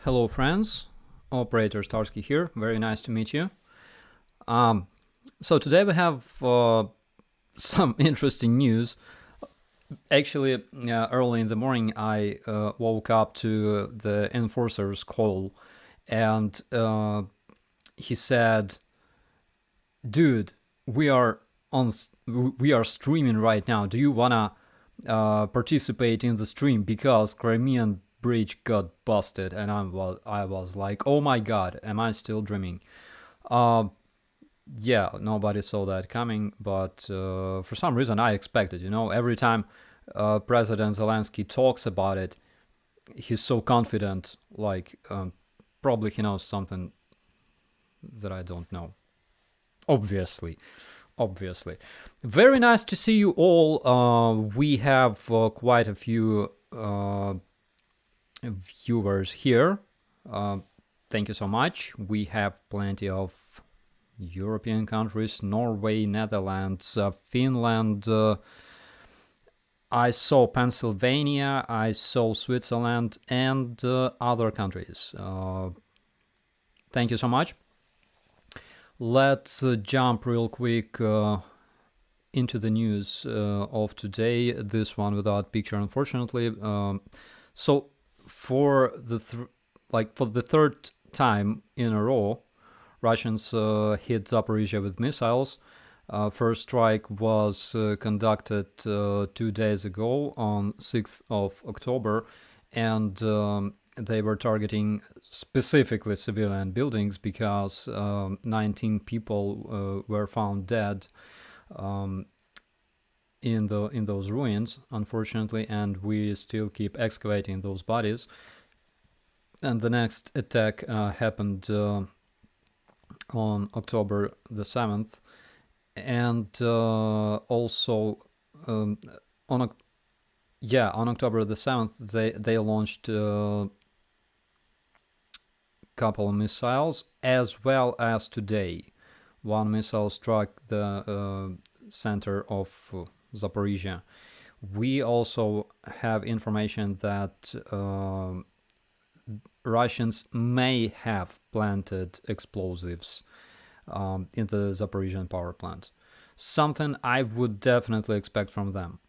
Hello friends, Operator Starsky here, very nice to meet you. So today we have some interesting news. Actually, early in the morning I woke up to the enforcer's call and he said, dude, we are streaming right now. Do you wanna participate in the stream because Crimean bridge got busted? And I was like, oh my god, am I still dreaming? Uh, yeah, nobody saw that coming, but for some reason I expected. Every time President Zelensky talks about it, he's so confident. Like, probably he knows something that I don't know. Obviously. Very nice to see you all. We have quite a few viewers here. Thank you so much. We have plenty of European countries: Norway, Netherlands, Finland. I saw Pennsylvania, I saw Switzerland, and other countries. Thank you so much. Let's jump real quick into the news of today. This one without picture, unfortunately. So for the third time in a row, Russians hit Zaporizhia with missiles. First strike was conducted 2 days ago on 6th of October, and they were targeting specifically civilian buildings because 19 people were found dead in those ruins, unfortunately, and we still keep excavating those bodies. And the next attack happened on October the 7th, and also on October the 7th they launched couple of missiles, as well as today one missile struck the center of Zaporizhia. We also have information that Russians may have planted explosives in the Zaporizhian power plant. Something I would definitely expect from them.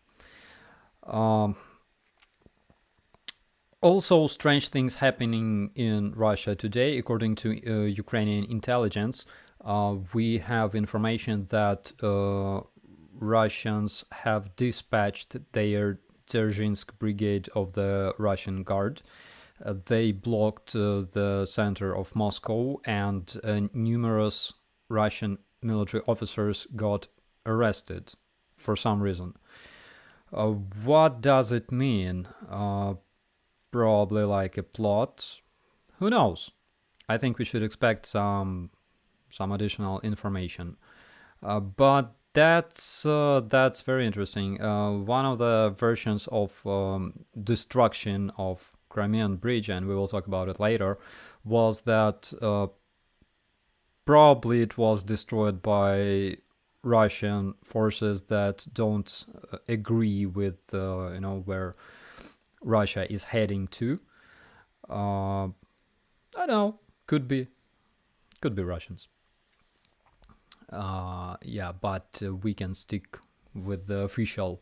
Also, strange things happening in Russia today. According to Ukrainian intelligence, we have information that Russians have dispatched their Dzerzhinsk brigade of the Russian Guard. They blocked the center of Moscow, and numerous Russian military officers got arrested for some reason. What does it mean? Probably like a plot. Who knows? I think we should expect some additional information. But that's very interesting. One of the versions of destruction of Crimean bridge, and we will talk about it later, was that probably it was destroyed by Russian forces that don't agree with where Russia is heading to. I don't know. Could be Russians. But we can stick with the official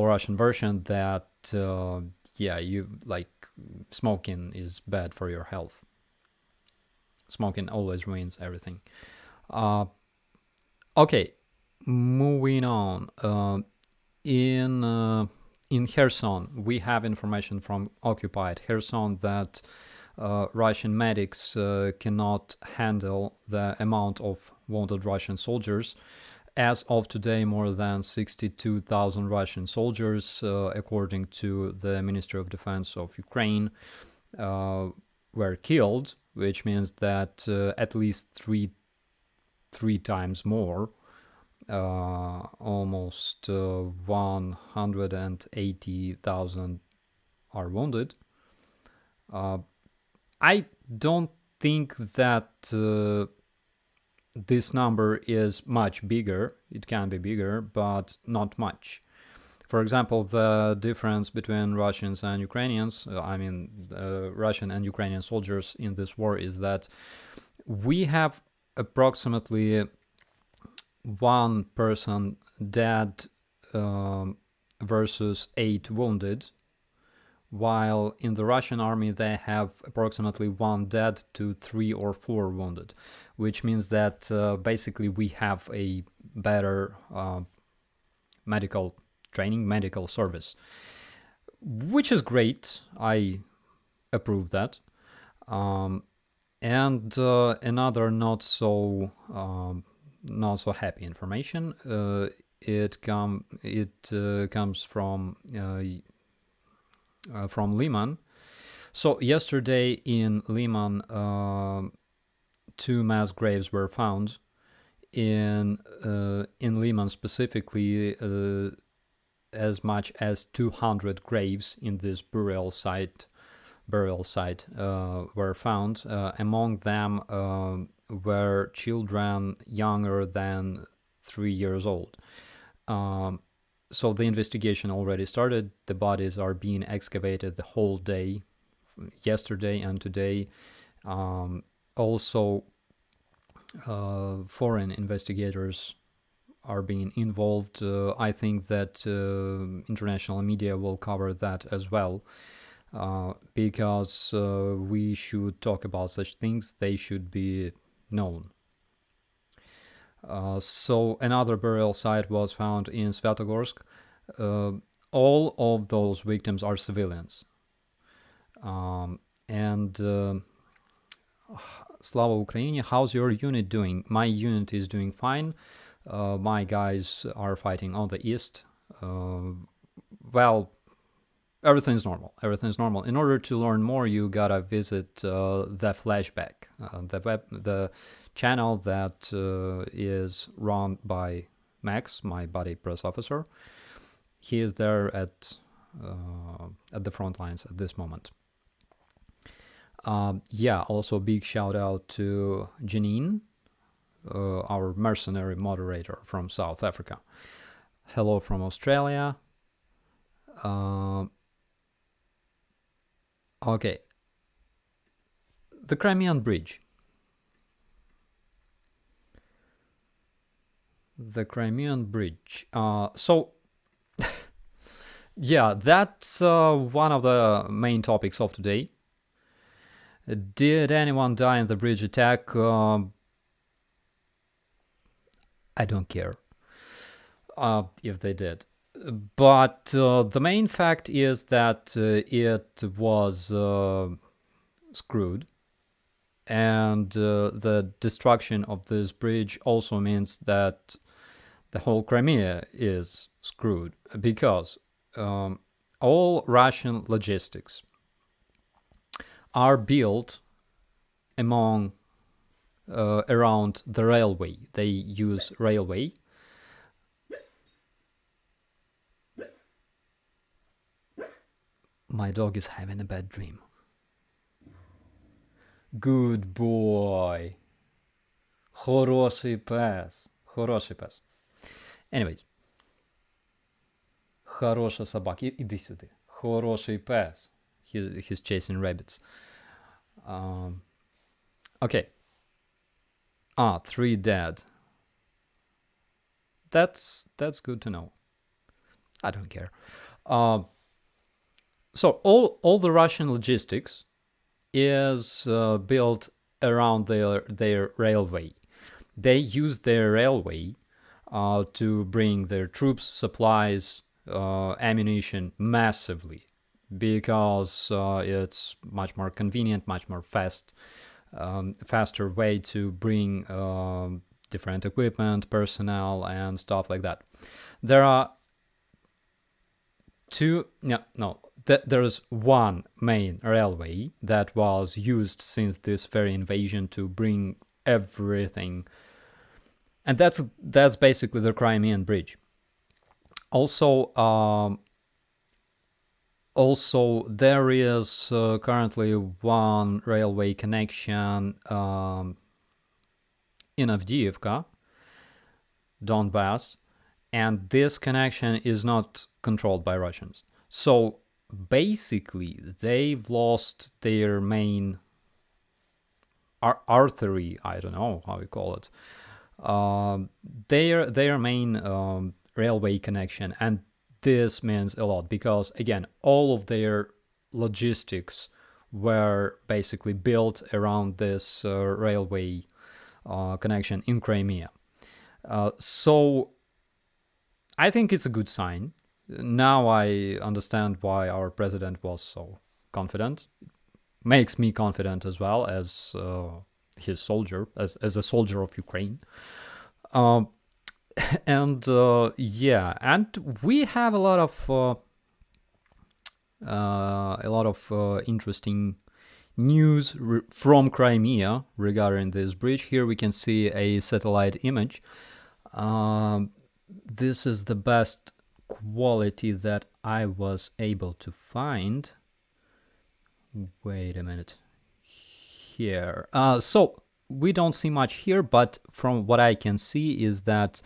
Russian version that you like smoking is bad for your health. Smoking always ruins everything. Okay, moving on. In Kherson, we have information from occupied Kherson that Russian medics cannot handle the amount of wounded Russian soldiers. As of today, more than 62,000 Russian soldiers, according to the Ministry of Defense of Ukraine, were killed, which means that at least three times more, almost 180,000 are wounded. I don't think that this number is much bigger. It can be bigger, but not much. For example, the difference between Russians and Ukrainians, Russian and Ukrainian soldiers in this war, is that we have approximately one person dead versus 8 wounded, while in the Russian army they have approximately 1 dead to 3 or 4 wounded, which means that basically we have a better medical training, medical service, which is great. I approve that. And another not so happy information. It comes from Lyman. So yesterday in Lyman, 2 mass graves were found. In Lyman specifically, as much as 200 graves in this burial site were found. Among them were children younger than 3 years old. So the investigation already started. The bodies are being excavated the whole day, yesterday and today. Also, foreign investigators are being involved. I think that international media will cover that as well, because we should talk about such things. They should be known. So another burial site was found in Svyatogorsk. All of those victims are civilians. Slava Ukraini, how's your unit doing? My unit is doing fine. My guys are fighting on the east. Well, everything's normal. Everything's normal. In order to learn more, you gotta visit the Flashback, the channel that is run by Max, my buddy press officer. He is there at the front lines at this moment. Also big shout out to Janine, our mercenary moderator from South Africa. Hello from Australia. Okay. The Crimean Bridge. The Crimean Bridge. Yeah, that's one of the main topics of today. Did anyone die in the bridge attack? I don't care if they did. But the main fact is that it was screwed. And the destruction of this bridge also means that the whole Crimea is screwed, because all Russian logistics are built around the railway. They use railway. My dog is having a bad dream. Good boy. Хороший пес. Хороший пес. Anyways. Хороша собака. Іди сюди. Хороший пес. He's chasing rabbits. Okay. 3 dead. That's good to know. I don't care. So all the Russian logistics is built around their railway. They use their railway to bring their troops, supplies, ammunition massively, because it's much more convenient, much more faster way to bring different equipment, personnel, and stuff like that. There are there's one main railway that was used since this very invasion to bring everything, and that's basically the Crimean Bridge. Also, there is currently one railway connection in Avdiivka, Donbass, and this connection is not controlled by Russians. So basically, they've lost their main artery. I don't know how you call it. Their main railway connection, and this means a lot because again, all of their logistics were basically built around this railway connection in Crimea. So I think it's a good sign. Now I understand why our president was so confident. Makes me confident as well as his soldier, as a soldier of Ukraine. And we have a lot of interesting news from Crimea regarding this bridge. Here we can see a satellite image. This is the best quality that I was able to find. Wait a minute. Here. So we don't see much here, but from what I can see is that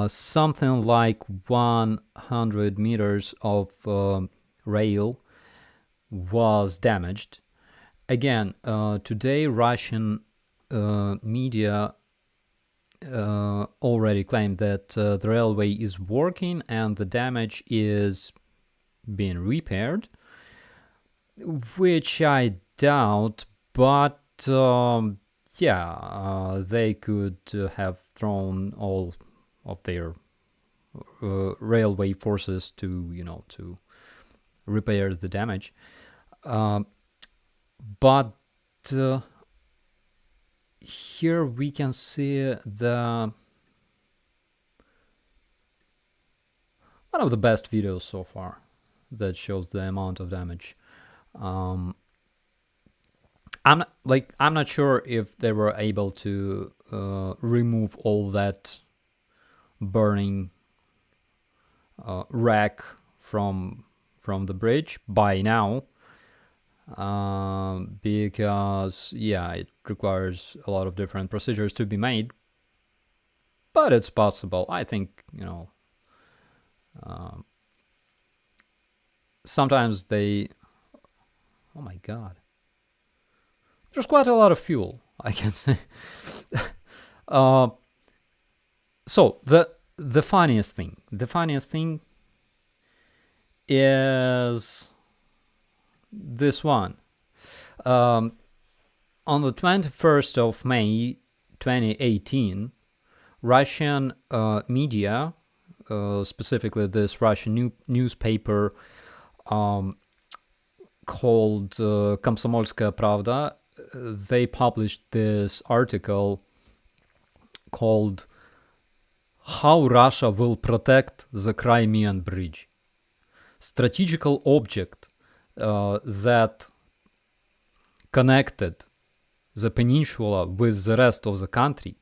something like 100 meters of rail was damaged. Again, today Russian media already claimed that the railway is working and the damage is being repaired, which I doubt, but they could have thrown all of their railway forces to repair the damage. But here we can see one of the best videos so far that shows the amount of damage. I'm not sure if they were able to remove all that burning wreck from the bridge by now, because it requires a lot of different procedures to be made, but it's possible. I think sometimes they, oh my god, there's quite a lot of fuel, I can say. So the funniest thing is this one. On the 21st of May 2018, Russian media, specifically this Russian newspaper called Komsomolskaya Pravda, they published this article called "How Russia Will Protect the Crimean Bridge." Strategical object that connected the peninsula with the rest of the country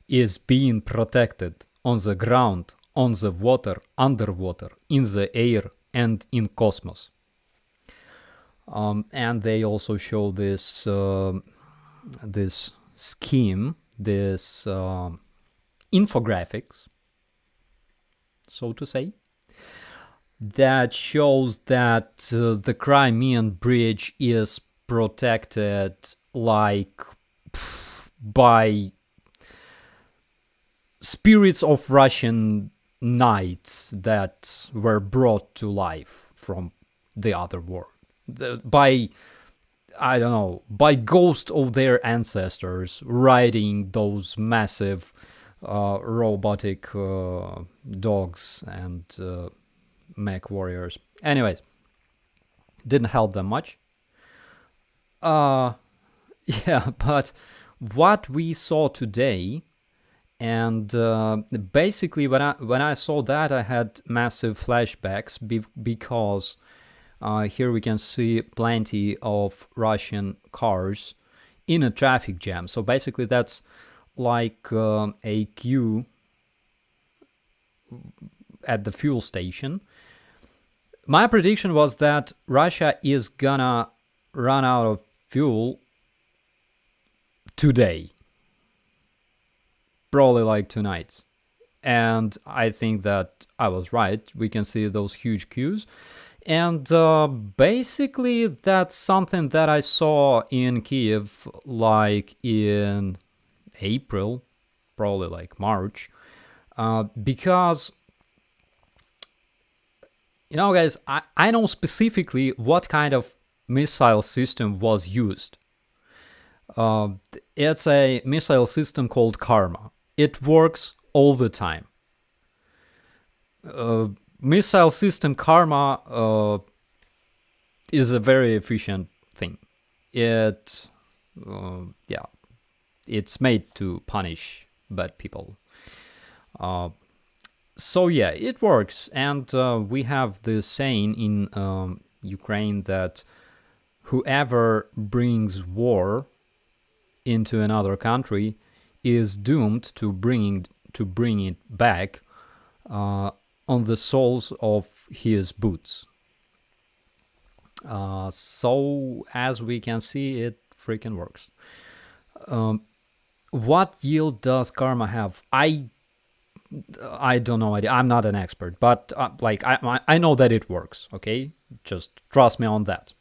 is being protected on the ground, on the water, underwater, in the air, and in cosmos. And they also show this scheme, this infographics, so to say, that shows that the Crimean bridge is protected by spirits of Russian knights that were brought to life from the other world, by ghosts of their ancestors riding those massive robotic dogs and mech warriors. Anyways, didn't help them much. But what we saw today, and basically when I saw that, I had massive flashbacks because here we can see plenty of Russian cars in a traffic jam. So basically that's like a queue at the fuel station. My prediction was that Russia is gonna run out of fuel today, probably like tonight. And I think that I was right. We can see those huge queues. And basically, that's something that I saw in Kiev like in April, probably like March. Because, guys, I know specifically what kind of missile system was used. It's a missile system called Karma. It works all the time. Missile system Karma is a very efficient thing. It's made to punish bad people. So yeah, it works, and we have this saying in Ukraine that whoever brings war into another country is doomed to bring it back on the soles of his boots. So as we can see, it freaking works. What yield does Karma have? I don't know. I'm not an expert, but I know that it works. Okay, just trust me on that.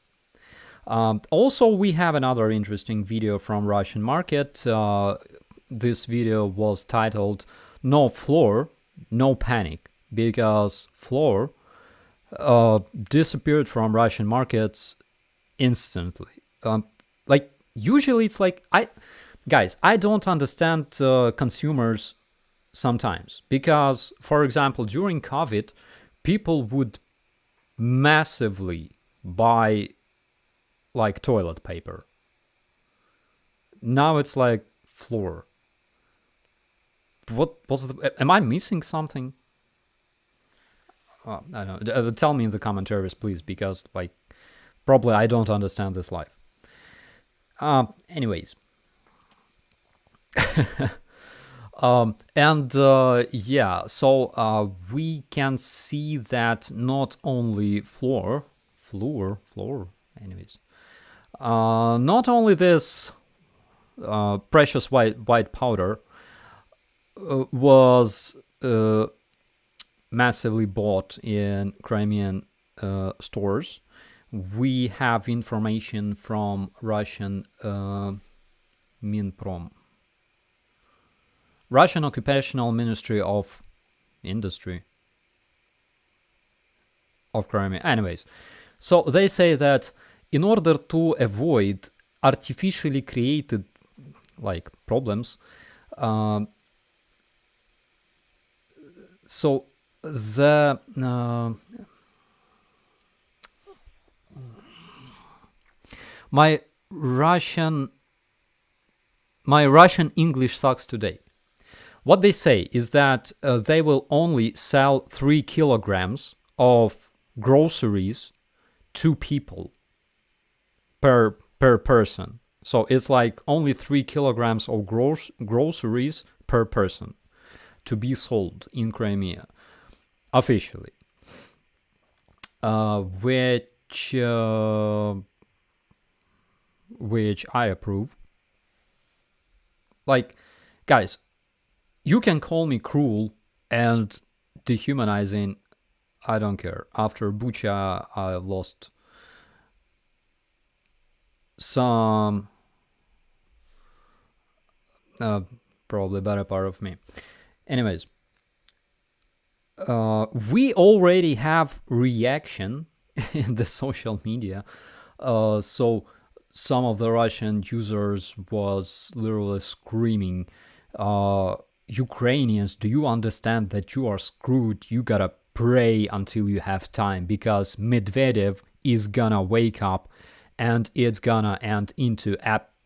Also, we have another interesting video from Russian market. This video was titled "No Floor, No Panic," because floor disappeared from Russian markets instantly. Usually it's like I don't understand consumers sometimes, because, for example, during COVID, people would massively buy like toilet paper. Now it's like floor. What was am I missing something? I don't know. Tell me in the commentaries, please, because probably I don't understand this live. Anyways. So we can see that not only floor, anyways, not only this precious white powder was massively bought in Crimean stores. We have information from Russian Minprom, Russian Occupational Ministry of Industry of Crimea. Anyways, so they say that in order to avoid artificially created problems, so the my Russian English sucks today. What they say is that they will only sell 3 kilograms of groceries to people per person. So it's like only 3 kilograms of groceries per person to be sold in Crimea officially, which I approve. Guys, you can call me cruel and dehumanizing. I don't care. After Bucha, I've lost some probably better part of me. Anyways, we already have reaction in the social media. So some of the Russian users was literally screaming, Ukrainians, do you understand that you are screwed? You gotta pray until you have time, because Medvedev is gonna wake up and it's gonna end into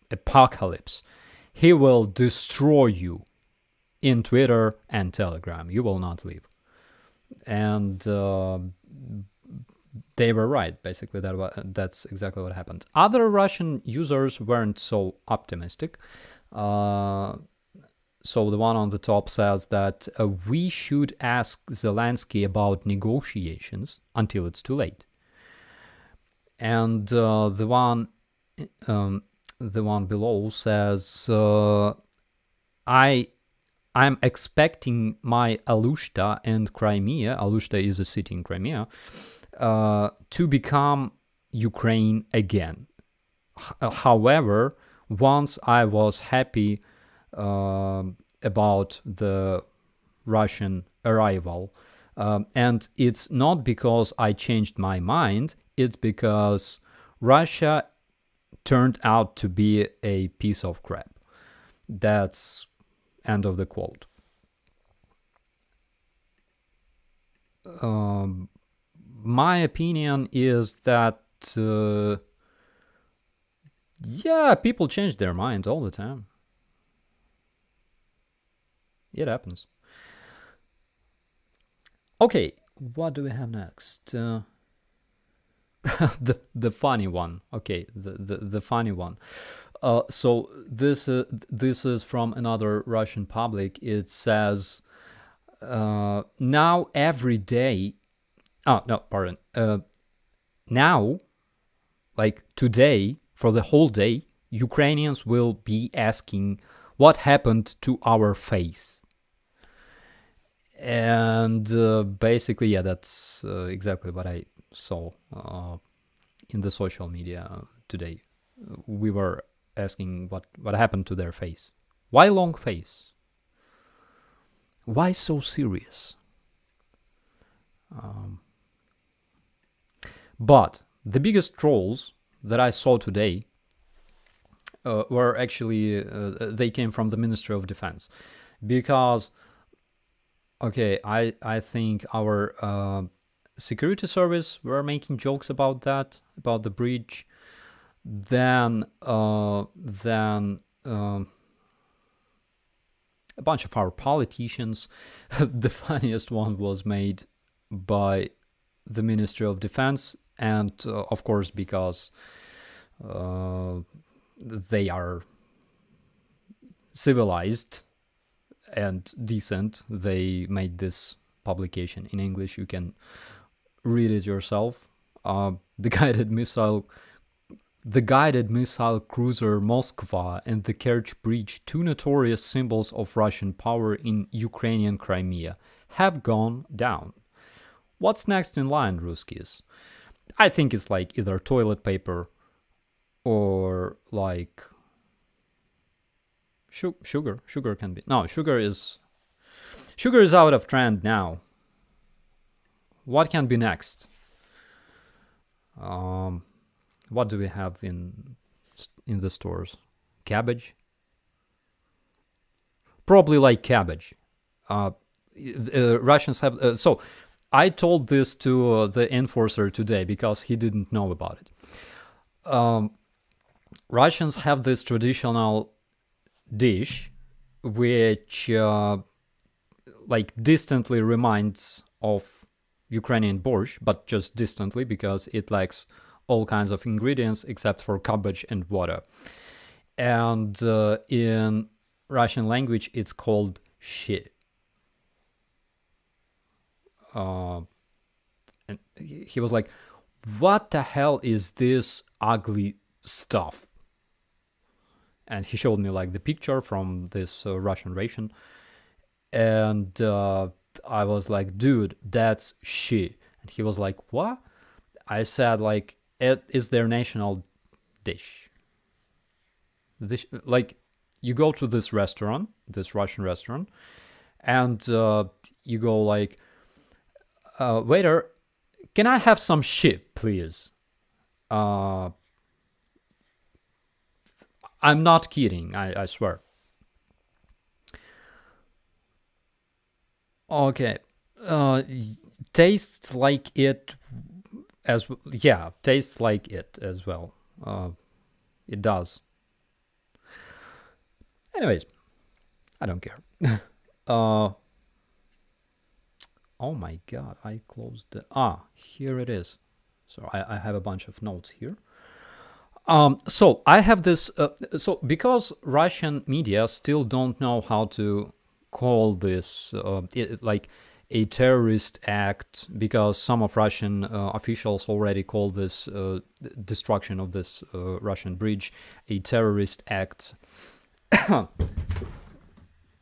apocalypse. He will destroy you in Twitter and Telegram. You will not leave. And they were right. Basically, that's exactly what happened. Other Russian users weren't so optimistic. So the one on the top says that we should ask Zelensky about negotiations until it's too late. And the one below says, I I'm expecting my Alushta and Crimea, Alushta is a city in Crimea, to become Ukraine again. However, once I was happy about the Russian arrival, and it's not because I changed my mind, it's because Russia turned out to be a piece of crap. That's end of the quote. My opinion is that yeah, people change their mind all the time. It happens. Okay, what do we have next? The funny one. Okay, the funny one. So this is from another Russian public. It says now every day. Oh no, pardon. Now, like today, for the whole day, Ukrainians will be asking what happened to our face. And basically, yeah, that's exactly what I saw in the social media today. We were asking what happened to their face. Why long face? Why so serious? But the biggest trolls that I saw today were actually, they came from the Ministry of Defense. Because, okay, I think our security service were making jokes about that, about the breach. Then a bunch of our politicians. The funniest one was made by the Ministry of Defense, and of course because they are civilized and decent, they made this publication in English. You can read it yourself. The guided missile cruiser Moskva and the Kerch Breach, two notorious symbols of Russian power in Ukrainian Crimea, have gone down. What's next in line, Ruskies? I think it's like either toilet paper or like sugar. Sugar can be. No, sugar is out of trend now. What can be next? What do we have in the stores? Cabbage? Probably like cabbage. Russians have... so I told this to the enforcer today because he didn't know about it. Russians have this traditional dish which like distantly reminds of Ukrainian borscht, but just distantly because it lacks all kinds of ingredients except for cabbage and water. And in Russian language, it's called shi. And he was like, what the hell is this ugly stuff? And he showed me like the picture from this Russian ration. And I was like, dude, that's shi. And he was like, what? I said, like, it is their national dish. Like, you go to this restaurant, this Russian restaurant, and you go like, waiter, can I have some shi, please? I'm not kidding, I swear. Okay. Tastes like it as yeah, tastes like it as well. It does. Anyways, I don't care. Oh my god, I closed the here it is. So I have a bunch of notes here. So I have this. So because Russian media still don't know how to call this like a terrorist act, because some of Russian officials already call this destruction of this Russian bridge a terrorist act.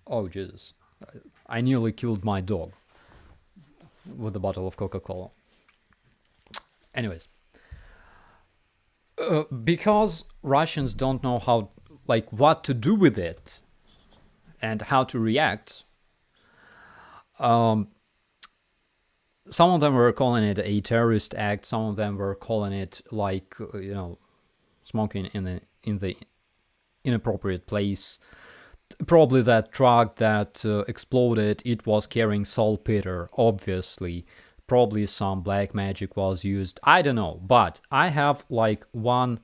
Oh Jesus! I nearly killed my dog with a bottle of Coca-Cola. Anyways, because Russians don't know how, like, what to do with it and how to react, some of them were calling it a terrorist act. Some of them were calling it like, smoking in the inappropriate place. Probably that truck that exploded, it was carrying saltpeter, obviously. Probably some black magic was used. I don't know, but I have like one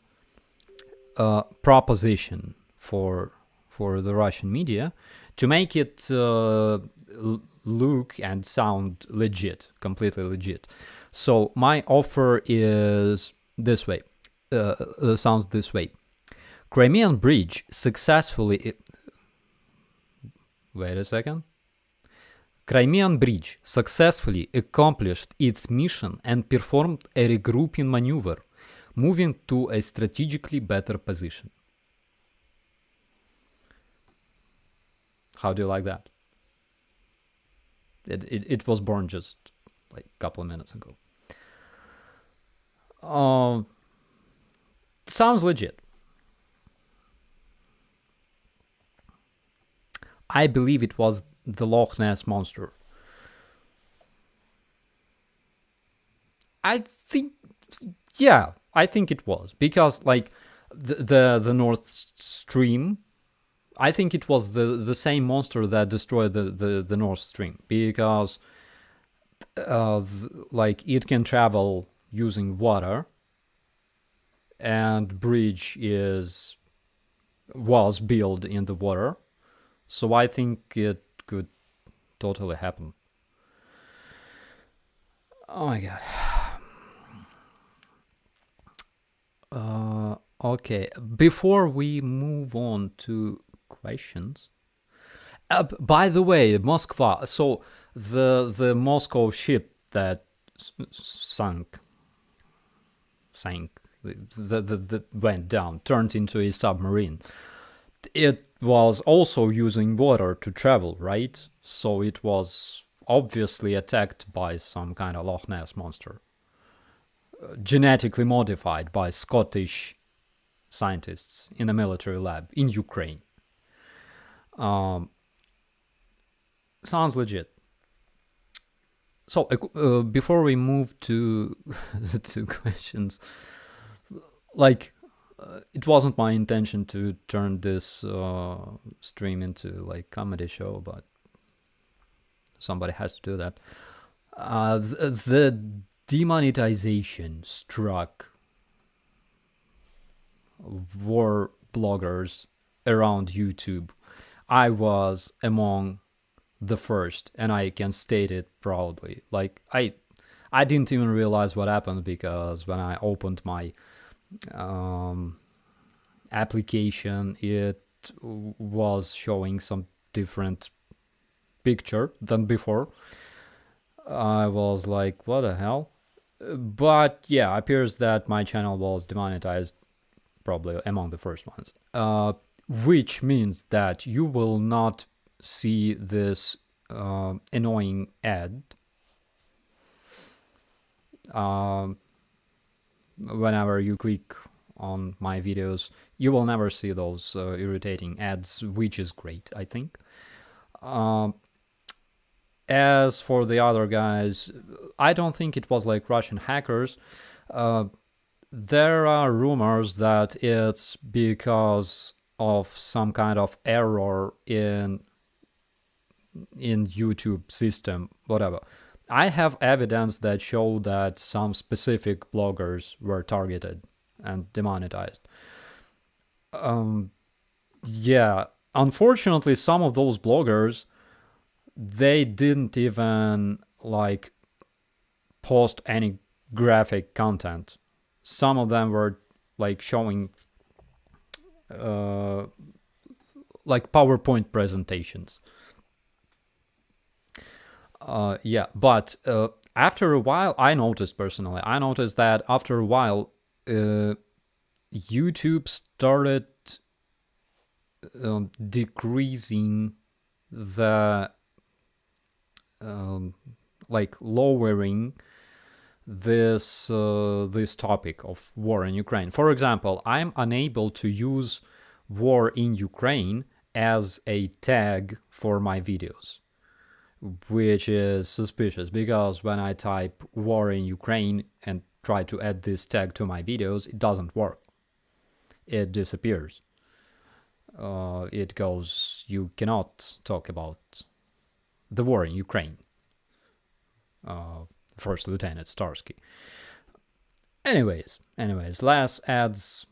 proposition for the Russian media to make it look and sound legit, completely legit. So my offer is this way. Sounds this way. Crimean bridge successfully. Wait a second. Crimean bridge successfully accomplished its mission and performed a regrouping maneuver, moving to a strategically better position. How do you like that? It was born just like a couple of minutes ago. Sounds legit. I believe it was the Loch Ness monster. I think it was, because like the North Stream, I think it was the same monster that destroyed the North Stream, because like it can travel using water, and bridge was built in the water, so I think it could totally happen. Oh my god. Okay, before we move on to questions, by the way, Moskva. So the Moscow ship that sank, that went down, turned into a submarine. It was also using water to travel, right? So it was obviously attacked by some kind of Loch Ness monster, genetically modified by Scottish scientists in a military lab in Ukraine. Sounds legit. So before we move to to questions, like it wasn't my intention to turn this stream into like comedy show, but somebody has to do that. The demonetization struck war bloggers around YouTube. I was among the first, and I can state it proudly. Like I didn't even realize what happened, because when I opened my application, it was showing some different picture than before. I was like, what the hell? But yeah, appears that my channel was demonetized, probably among the first ones, which means that you will not see this annoying ad whenever you click on my videos. You will never see those irritating ads, which is great, I think. As for the other guys, I don't think it was like Russian hackers. There are rumors that it's because of some kind of error in YouTube system, whatever. I have evidence that show that some specific bloggers were targeted and demonetized. Yeah, unfortunately, some of those bloggers, they didn't even like post any graphic content. Some of them were like showing like PowerPoint presentations. Yeah, but after a while, I noticed that after a while, YouTube started decreasing the like lowering this topic of war in Ukraine. For example, I'm unable to use war in Ukraine as a tag for my videos, which is suspicious because when I type war in Ukraine and try to add this tag to my videos, it doesn't work. It disappears. It goes, you cannot talk about the war in Ukraine. First Lieutenant Starsky. Anyways, less ads,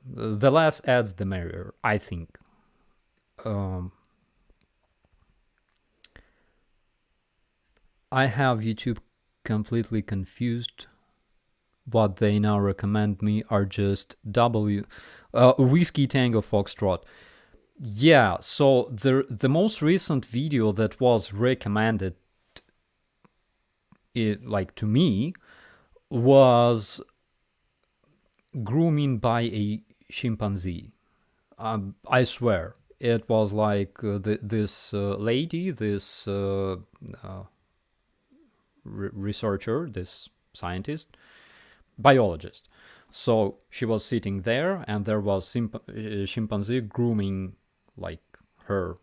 the less ads, the merrier, I think. I have YouTube completely confused. What they now recommend me are just Whiskey Tango Foxtrot. Yeah, so the most recent video that was recommended to me was grooming by a chimpanzee. I swear, it was like this lady, this researcher, this scientist, biologist. So she was sitting there, and there was chimpanzee grooming like her,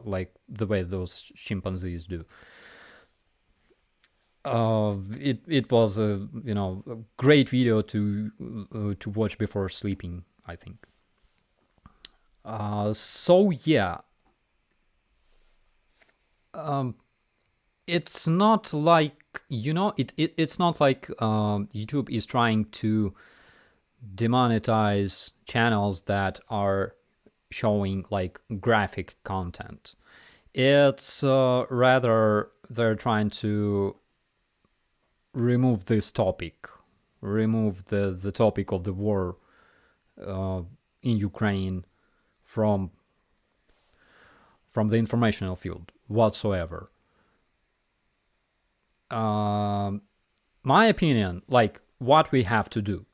like the way those chimpanzees do. It was a great video to watch before sleeping, I think. So yeah, it's not like it's not like YouTube is trying to demonetize channels that are showing like graphic content. It's rather they're trying to remove this topic, remove the topic of the war in Ukraine from the informational field whatsoever. My opinion, like what we have to do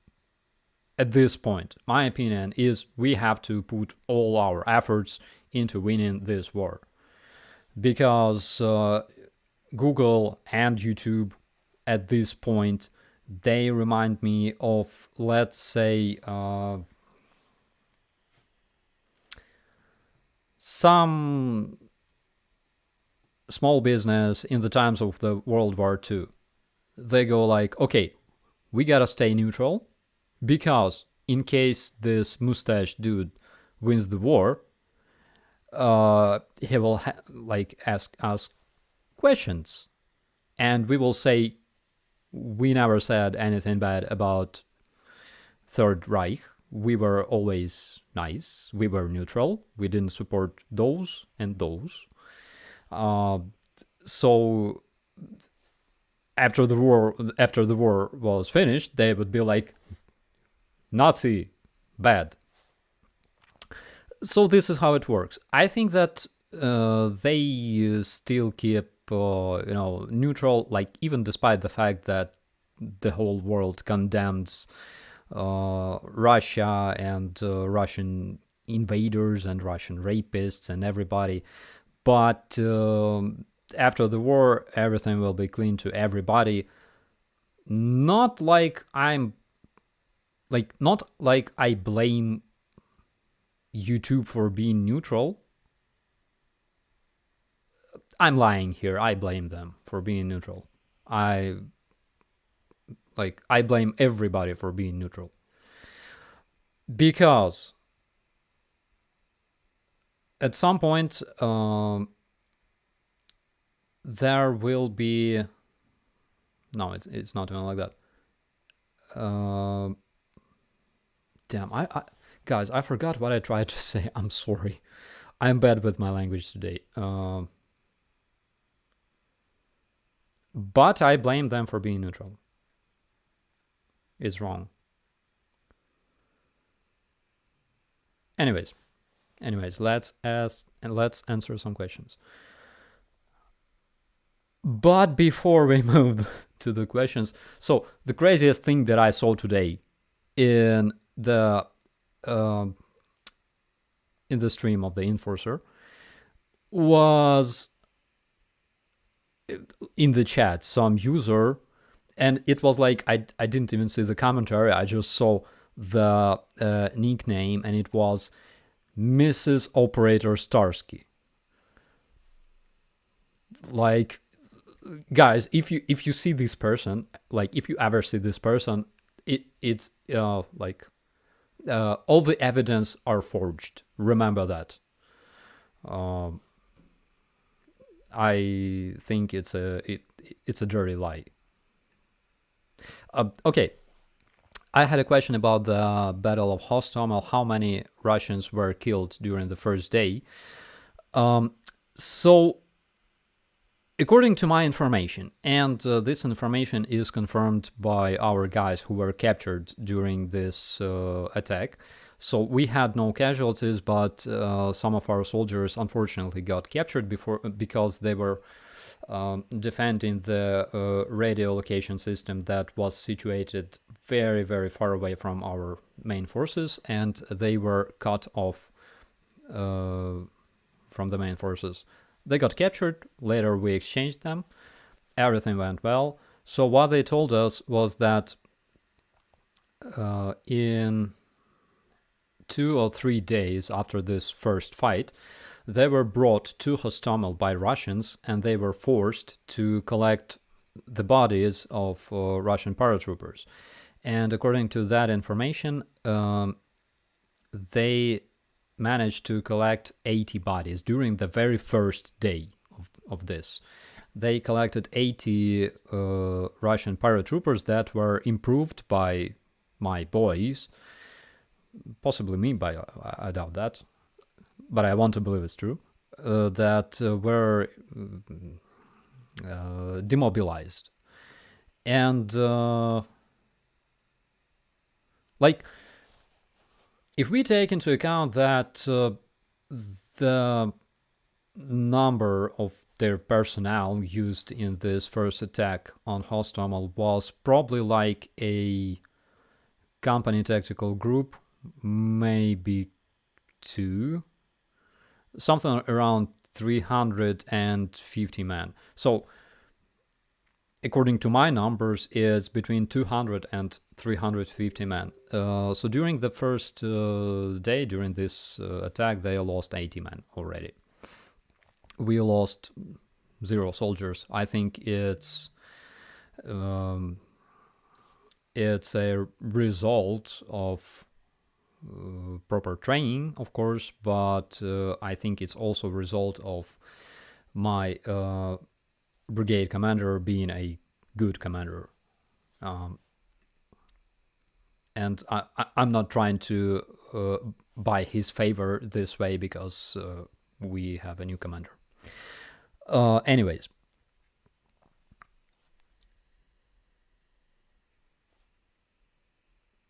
at this point, my opinion is we have to put all our efforts into winning this war, because Google and YouTube at this point, they remind me of, let's say, some small business in the times of the World War II. They go like, okay, we gotta stay neutral, because in case this mustache dude wins the war, he will ask us questions, and we will say we never said anything bad about Third Reich. We were always nice. We were neutral. We didn't support those and those. So after the war was finished, they would be like, Nazi, bad. So this is how it works. I think that they still keep neutral, like even despite the fact that the whole world condemns Russia and Russian invaders and Russian rapists and everybody. But after the war, everything will be clean to everybody. Not like I blame YouTube for being neutral. I'm lying here. I blame them for being neutral. I blame everybody for being neutral. Because at some point, there will be... No, it's not even like that. Damn, guys, I forgot what I tried to say. I'm sorry. I'm bad with my language today. But I blame them for being neutral. It's wrong. Anyways, let's answer some questions. But before we move to the questions, so the craziest thing that I saw today in the stream of the Enforcer was in the chat some user, and it was like I didn't even see the commentary. I just saw the nickname, and it was Mrs. Operator Starsky. Like, guys, if you see this person, like if you ever see this person, it's like all the evidence are forged. Remember that. Um, I think it's a dirty lie. Okay, I had a question about the Battle of Hostomel. How many Russians were killed during the first day? So, according to my information, and this information is confirmed by our guys who were captured during this attack. So we had no casualties, but some of our soldiers unfortunately got captured because they were defending the radio location system that was situated very, very far away from our main forces, and they were cut off from the main forces. They got captured. Later, we exchanged them. Everything went well. So what they told us was that in 2 or 3 days after this first fight, they were brought to Hostomel by Russians, and they were forced to collect the bodies of Russian paratroopers. And according to that information, they managed to collect 80 bodies during the very first day of this. They collected 80 Russian paratroopers that were improved by my boys, possibly me, but I doubt that. But I want to believe it's true, that were demobilized. And like, if we take into account that the number of their personnel used in this first attack on Hostomel was probably like a company tactical group, maybe 2, something around 350 men. So according to my numbers, it's between 200 and 350 men. So during the first day, during this attack, they lost 80 men already. We lost 0 soldiers. I think it's a result of proper training, of course, but I think it's also a result of my brigade commander being a good commander. And I'm not trying to buy his favor this way because we have a new commander. Anyways.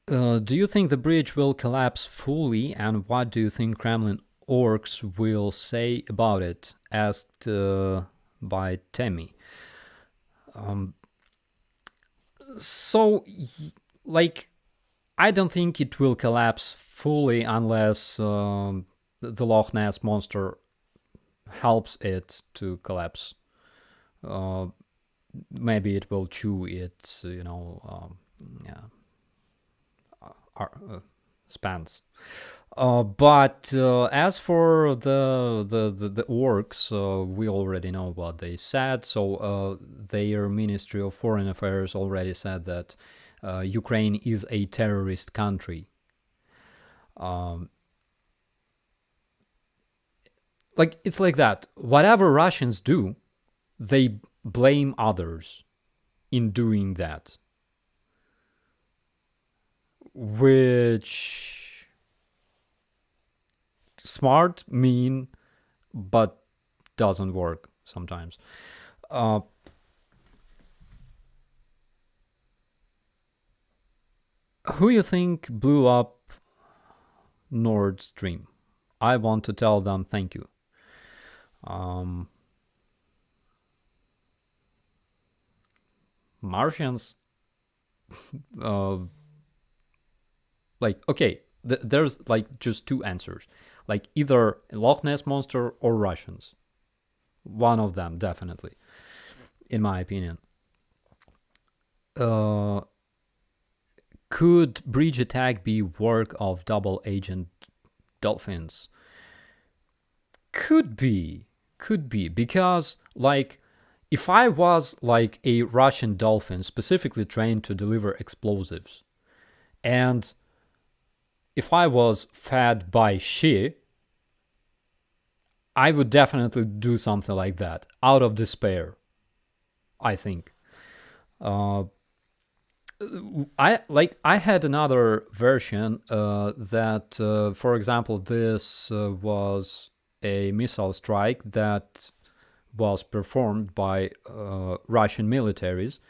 Do you think the bridge will collapse fully, and what do you think Kremlin orcs will say about it? Asked by Temi. So, like, I don't think it will collapse fully unless the Loch Ness monster helps it to collapse. Maybe it will chew its, spans. But as for the orcs, we already know what they said. So their Ministry of Foreign Affairs already said that Ukraine is a terrorist country. Like, it's like that. Whatever Russians do, they blame others in doing that. Which smart, mean, but doesn't work sometimes. Who you think blew up Nord Stream? I want to tell them thank you. Martians? Like, okay, there's like just 2 answers. Like, either Loch Ness monster or Russians. One of them, definitely, in my opinion. Could bridge attack be work of double agent dolphins? Could be, because like if I was like a Russian dolphin specifically trained to deliver explosives, and if I was fed by Xi, I would definitely do something like that out of despair, I think. I had another version that, for example, this was a missile strike that was performed by Russian militaries.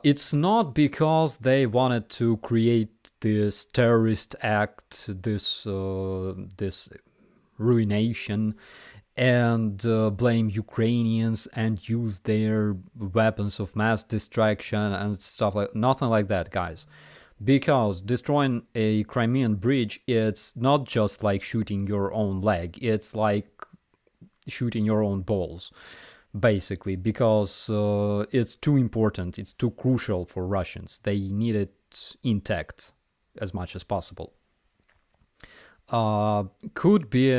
It's not because they wanted to create this terrorist act, this ruination, and blame Ukrainians and use their weapons of mass destruction and stuff like nothing like that, guys. Because destroying a Crimean bridge, it's not just like shooting your own leg; it's like shooting your own balls, basically. Because it's too important, it's too crucial for Russians. They need it intact as much as possible. Could be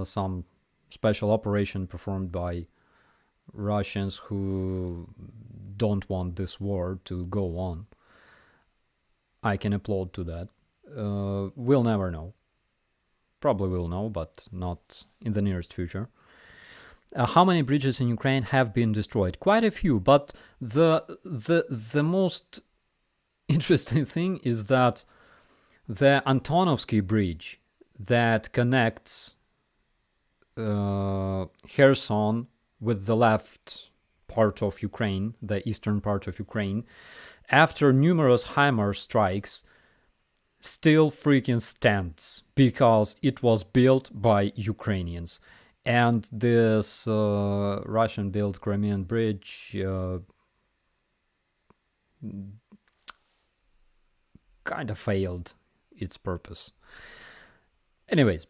some special operation performed by Russians who don't want this war to go on. I can applaud to that. We'll never know. Probably will know, but not in the nearest future. How many bridges in Ukraine have been destroyed? Quite a few, but the most interesting thing is that the Antonovsky Bridge that connects Kherson with the left part of Ukraine, the eastern part of Ukraine, after numerous HIMARS strikes, still freaking stands because it was built by Ukrainians. And this Russian-built Crimean bridge kind of failed its purpose. Anyways,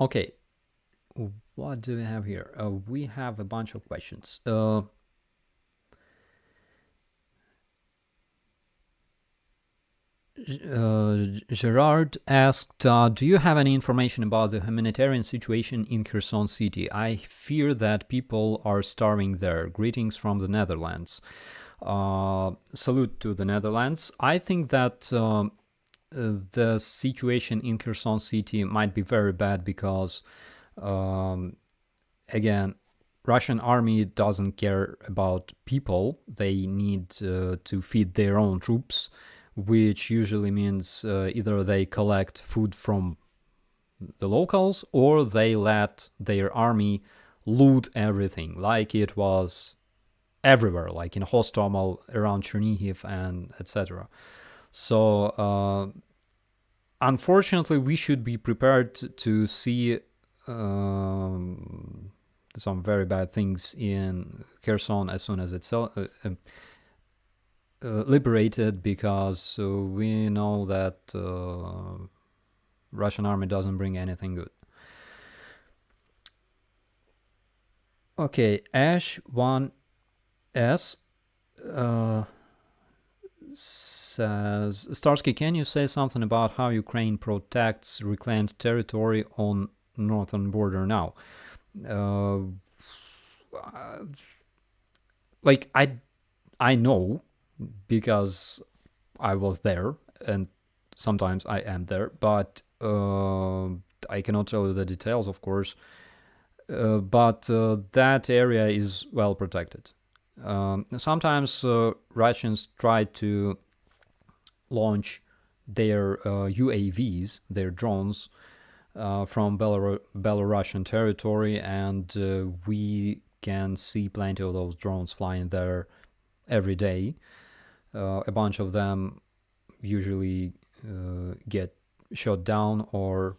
okay, what do we have here? We have a bunch of questions. Gerard asked, do you have any information about the humanitarian situation in Kherson city? I fear that people are starving there. Greetings from the Netherlands. Salute to the Netherlands. I think that the situation in Kherson city might be very bad because, again, Russian army doesn't care about people. They need to feed their own troops, which usually means either they collect food from the locals or they let their army loot everything, like it was everywhere, like in Hostomel, around Chernihiv, and etc. So, unfortunately, we should be prepared to see some very bad things in Kherson as soon as it's liberated, because we know that Russian army doesn't bring anything good. Okay, Ash1S says, Starsky, can you say something about how Ukraine protects reclaimed territory on northern border now? Like I know, because I was there and sometimes I am there, but I cannot tell you the details, of course. But that area is well protected. Sometimes Russians try to launch their UAVs, their drones, from Belarusian territory, and we can see plenty of those drones flying there every day. A bunch of them usually get shot down or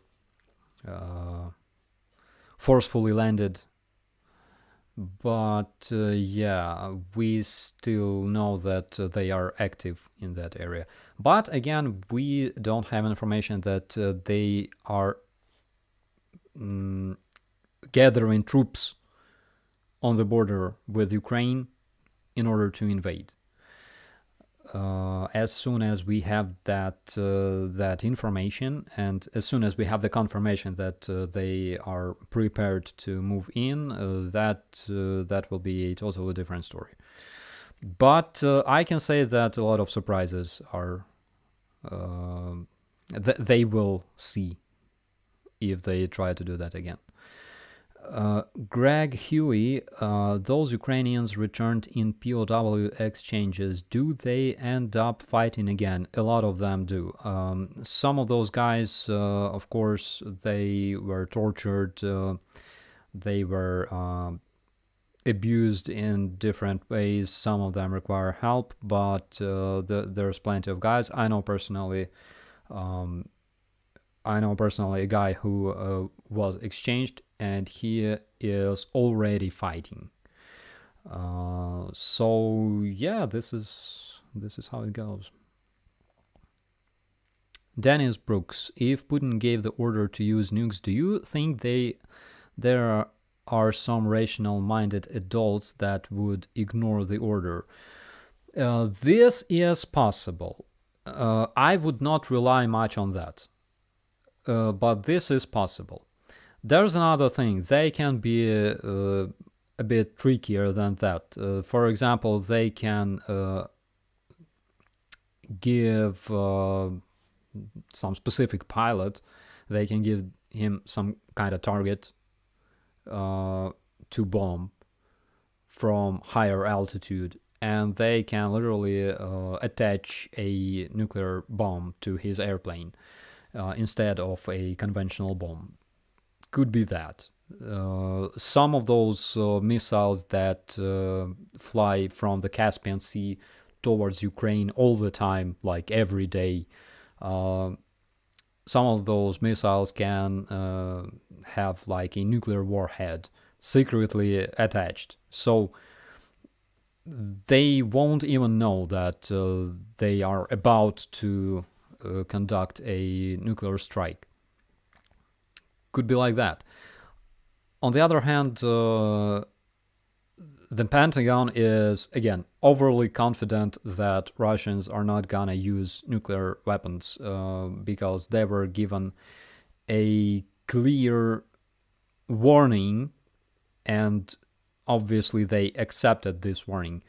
forcefully landed But yeah, we still know that they are active in that area. But again, we don't have information that they are gathering troops on the border with Ukraine in order to invade. As soon as we have that information, and as soon as we have the confirmation that they are prepared to move in, that will be a totally different story. But I can say that a lot of surprises are they will see if they try to do that again. Greg Huey, those Ukrainians returned in POW exchanges, do they end up fighting again? A lot of them do. Some of those guys, of course, they were tortured, they were abused in different ways. Some of them require help, but there's plenty of guys. I know personally a guy who was exchanged, and he is already fighting. So yeah, this is how it goes. Dennis Brooks, if Putin gave the order to use nukes, do you think there are some rational-minded adults that would ignore the order? This is possible. I would not rely much on that. But this is possible. There's another thing. They can be a bit trickier than that. For example, they can give some specific pilot, they can give him some kind of target to bomb from higher altitude, and they can literally attach a nuclear bomb to his airplane instead of a conventional bomb. Could be that. Some of those missiles that fly from the Caspian Sea towards Ukraine all the time, like every day, some of those missiles can have like a nuclear warhead secretly attached. So they won't even know that they are about to conduct a nuclear strike. Could be like that. On the other hand, the Pentagon is, again, overly confident that Russians are not gonna use nuclear weapons because they were given a clear warning, and obviously they accepted this warning.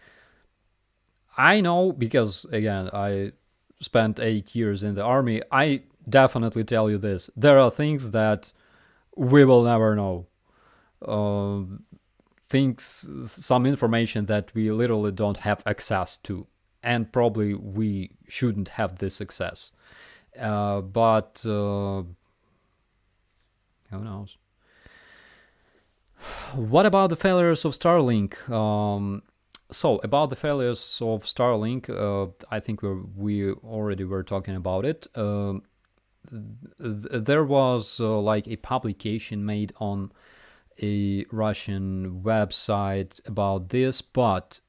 I know because, again, I spent 8 years in the army. I definitely tell you this. There are things that we will never know. Some information that we literally don't have access to, and probably we shouldn't have this access. But who knows? What about the failures of Starlink? So about the failures of Starlink, I think we already were talking about it. There was like a publication made on a Russian website about this, but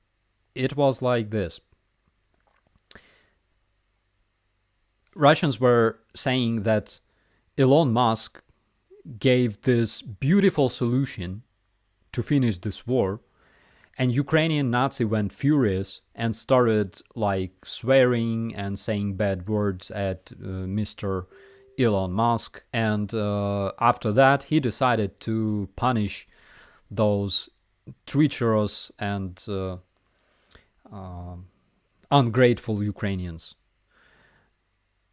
it was like this. Russians were saying that Elon Musk gave this beautiful solution to finish this war, and Ukrainian Nazi went furious and started like swearing and saying bad words at Mr. Elon Musk, and after that he decided to punish those treacherous and ungrateful Ukrainians.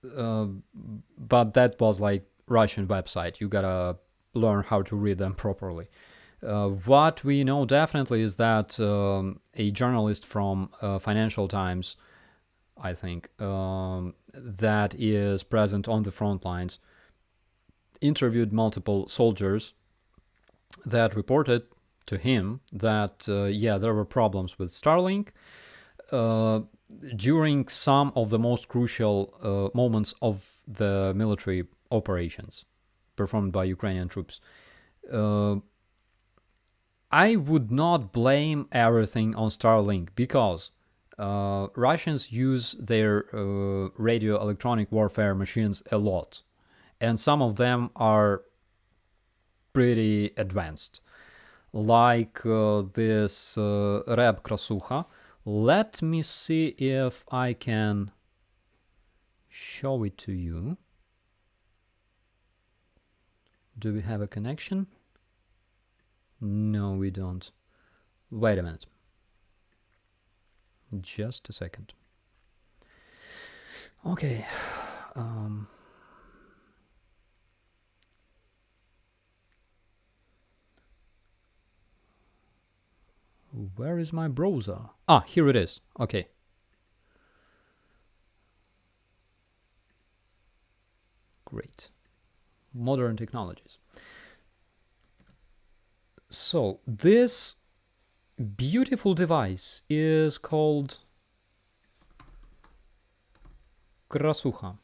But that was like Russian website. You gotta learn how to read them properly. What we know definitely is that a journalist from Financial Times, I think, that is present on the front lines, interviewed multiple soldiers that reported to him that, there were problems with Starlink during some of the most crucial moments of the military operations performed by Ukrainian troops. I would not blame everything on Starlink because Russians use their radio electronic warfare machines a lot, and some of them are pretty advanced, like this Reb Krasucha. Let me see if I can show it to you. Do we have a connection? No, we don't. Wait a minute. Just a second. Okay. Where is my browser? Ah, here it is. Okay. Great. Modern technologies. So, this beautiful device is called Krasucha.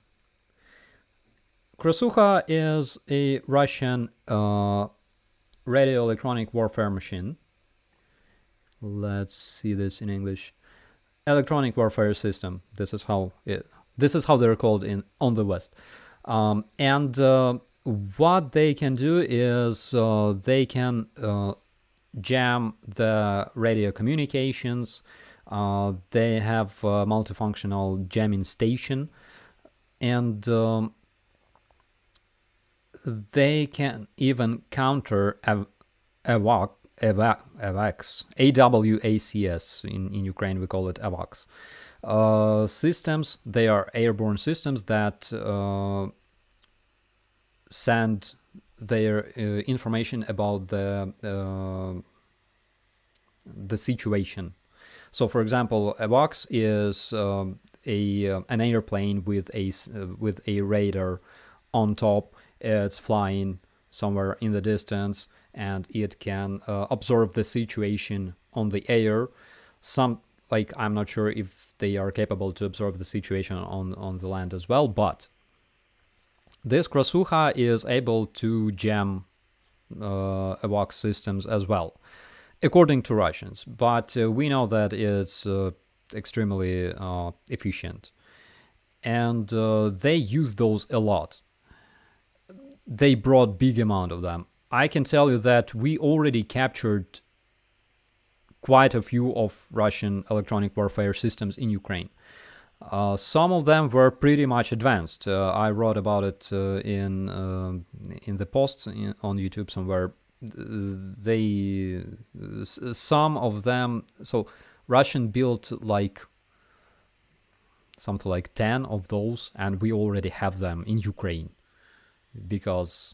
Krasucha is a Russian radio electronic warfare machine. Let's see this in English. Electronic warfare system. This is how they're called on the West. And what they can do is they can jam the radio communications. They have a multifunctional jamming station, and they can even counter AWACS, AWACS. In Ukraine we call it AWACS. Systems. They are airborne systems that send their information about the situation. So, for example, AWACS is an airplane with a radar on top. It's flying somewhere in the distance, and it can observe the situation on the air. I'm not sure if they are capable to observe the situation on the land as well, but this Krasucha is able to jam AWACS systems as well, according to Russians. But we know that it's extremely efficient, and they use those a lot. They brought big amount of them. I can tell you that we already captured quite a few of Russian electronic warfare systems in Ukraine. Some of them were pretty much advanced. I wrote about it in the posts on YouTube somewhere. Some of them, so Russian built like something like 10 of those, and we already have them in Ukraine because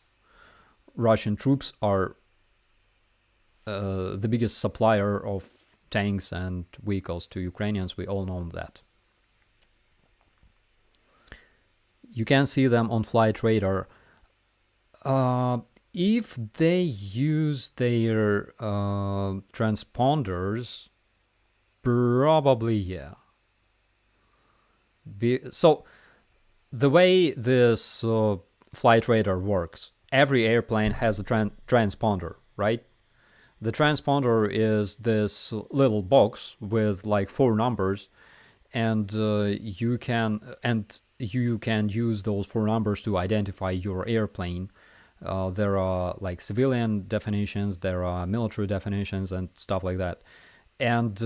Russian troops are the biggest supplier of tanks and vehicles to Ukrainians. We all know that. You can see them on flight radar. If they use their transponders, probably yeah. So the way this flight radar works, every airplane has a transponder, right? The transponder is this little box with like 4 numbers, and you can use those 4 numbers to identify your airplane. There are like civilian definitions, there are military definitions, and stuff like that. And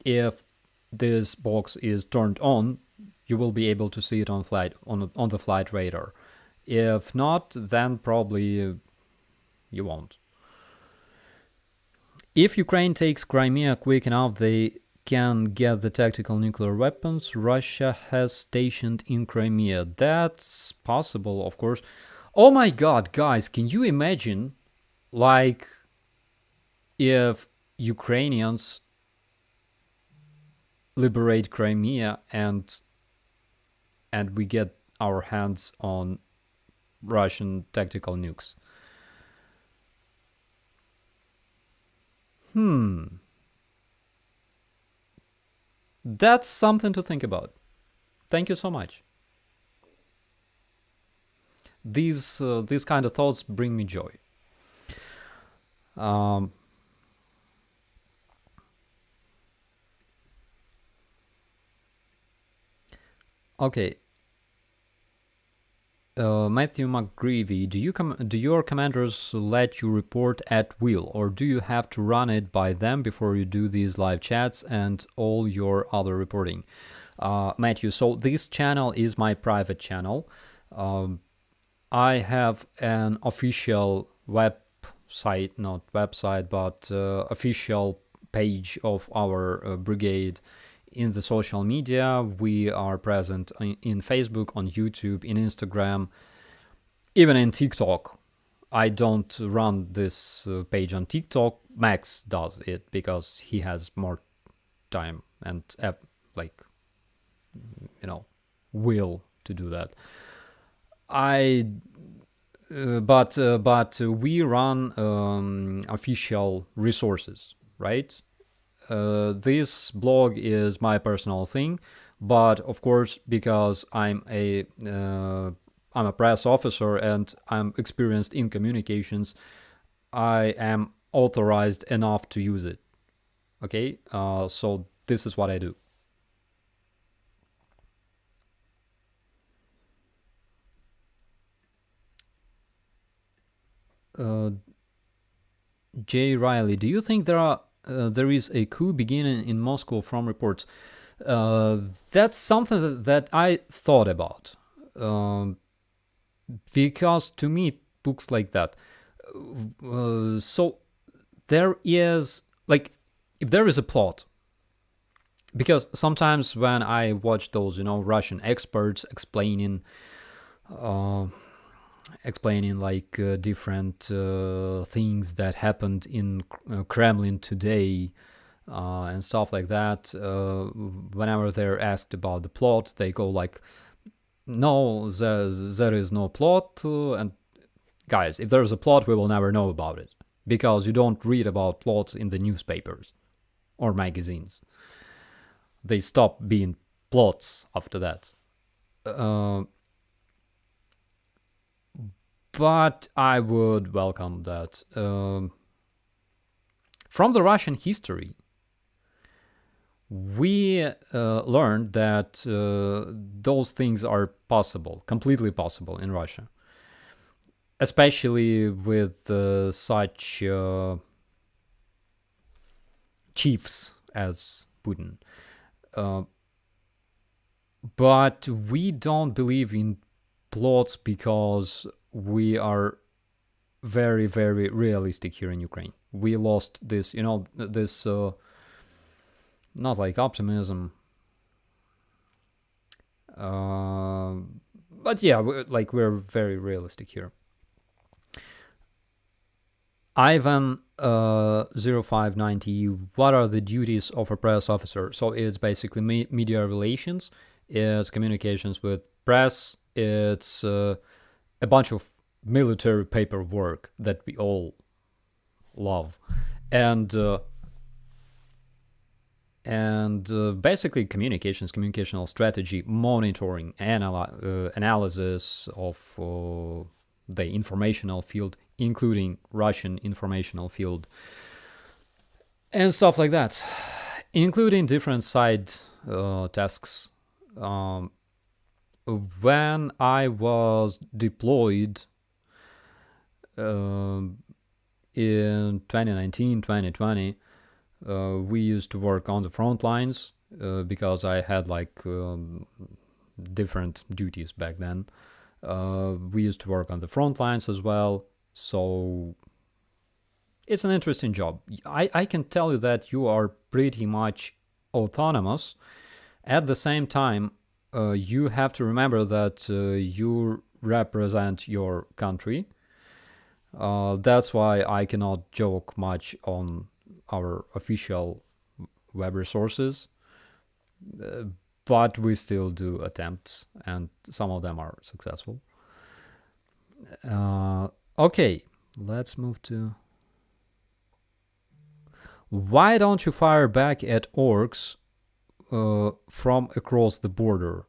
if this box is turned on, you will be able to see it on the flight radar. If not, then probably you won't. If Ukraine takes Crimea quick enough, they can get the tactical nuclear weapons Russia has stationed in Crimea. That's possible, of course. Oh my god, guys, can you imagine, like, if Ukrainians liberate Crimea and we get our hands on Russian tactical nukes? That's something to think about. Thank you so much. These kind of thoughts bring me joy. Okay. Matthew McGreevy, do your commanders let you report at will, or do you have to run it by them before you do these live chats and all your other reporting? Matthew, so this channel is my private channel. I have an official website, not website, but official page of our brigade in the social media. We are present in Facebook, on YouTube, in Instagram, even in TikTok. I don't run this page on TikTok. Max does it because he has more time and like, will to do that. But we run official resources, right? This blog is my personal thing, but of course, because I'm a press officer and I'm experienced in communications, I am authorized enough to use it. Okay, so this is what I do. Jay Riley, do you think there is a coup beginning in Moscow from reports? That's something that I thought about, because to me it looks like that. So there is, like, if there is a plot, because sometimes when I watch those, Russian experts explaining like different things that happened in Kremlin today and stuff like that. Whenever they're asked about the plot, they go like, "No, there is no plot." And guys, if there's a plot, we will never know about it because you don't read about plots in the newspapers or magazines. They stop being plots after that. But I would welcome that. From the Russian history, we learned that those things are possible, completely possible in Russia, especially with such chiefs as Putin. But we don't believe in plots because we are very, very realistic here in Ukraine. We lost this, this not like optimism, but yeah, we're very realistic here. Ivan 0590, what are the duties of a press officer? So it's basically media relations, it's communications with press, it's a bunch of military paperwork that we all love, and basically communicational strategy, monitoring, analysis of the informational field, including Russian informational field, and stuff like that, including different side tasks. When I was deployed in 2019, 2020, we used to work on the front lines because I had different duties back then. We used to work on the front lines as well, so it's an interesting job. I can tell you that you are pretty much autonomous. At the same time, you have to remember that you represent your country. That's why I cannot joke much on our official web resources, but we still do attempts, and some of them are successful. Okay, let's move to... Why don't you fire back at orcs from across the border?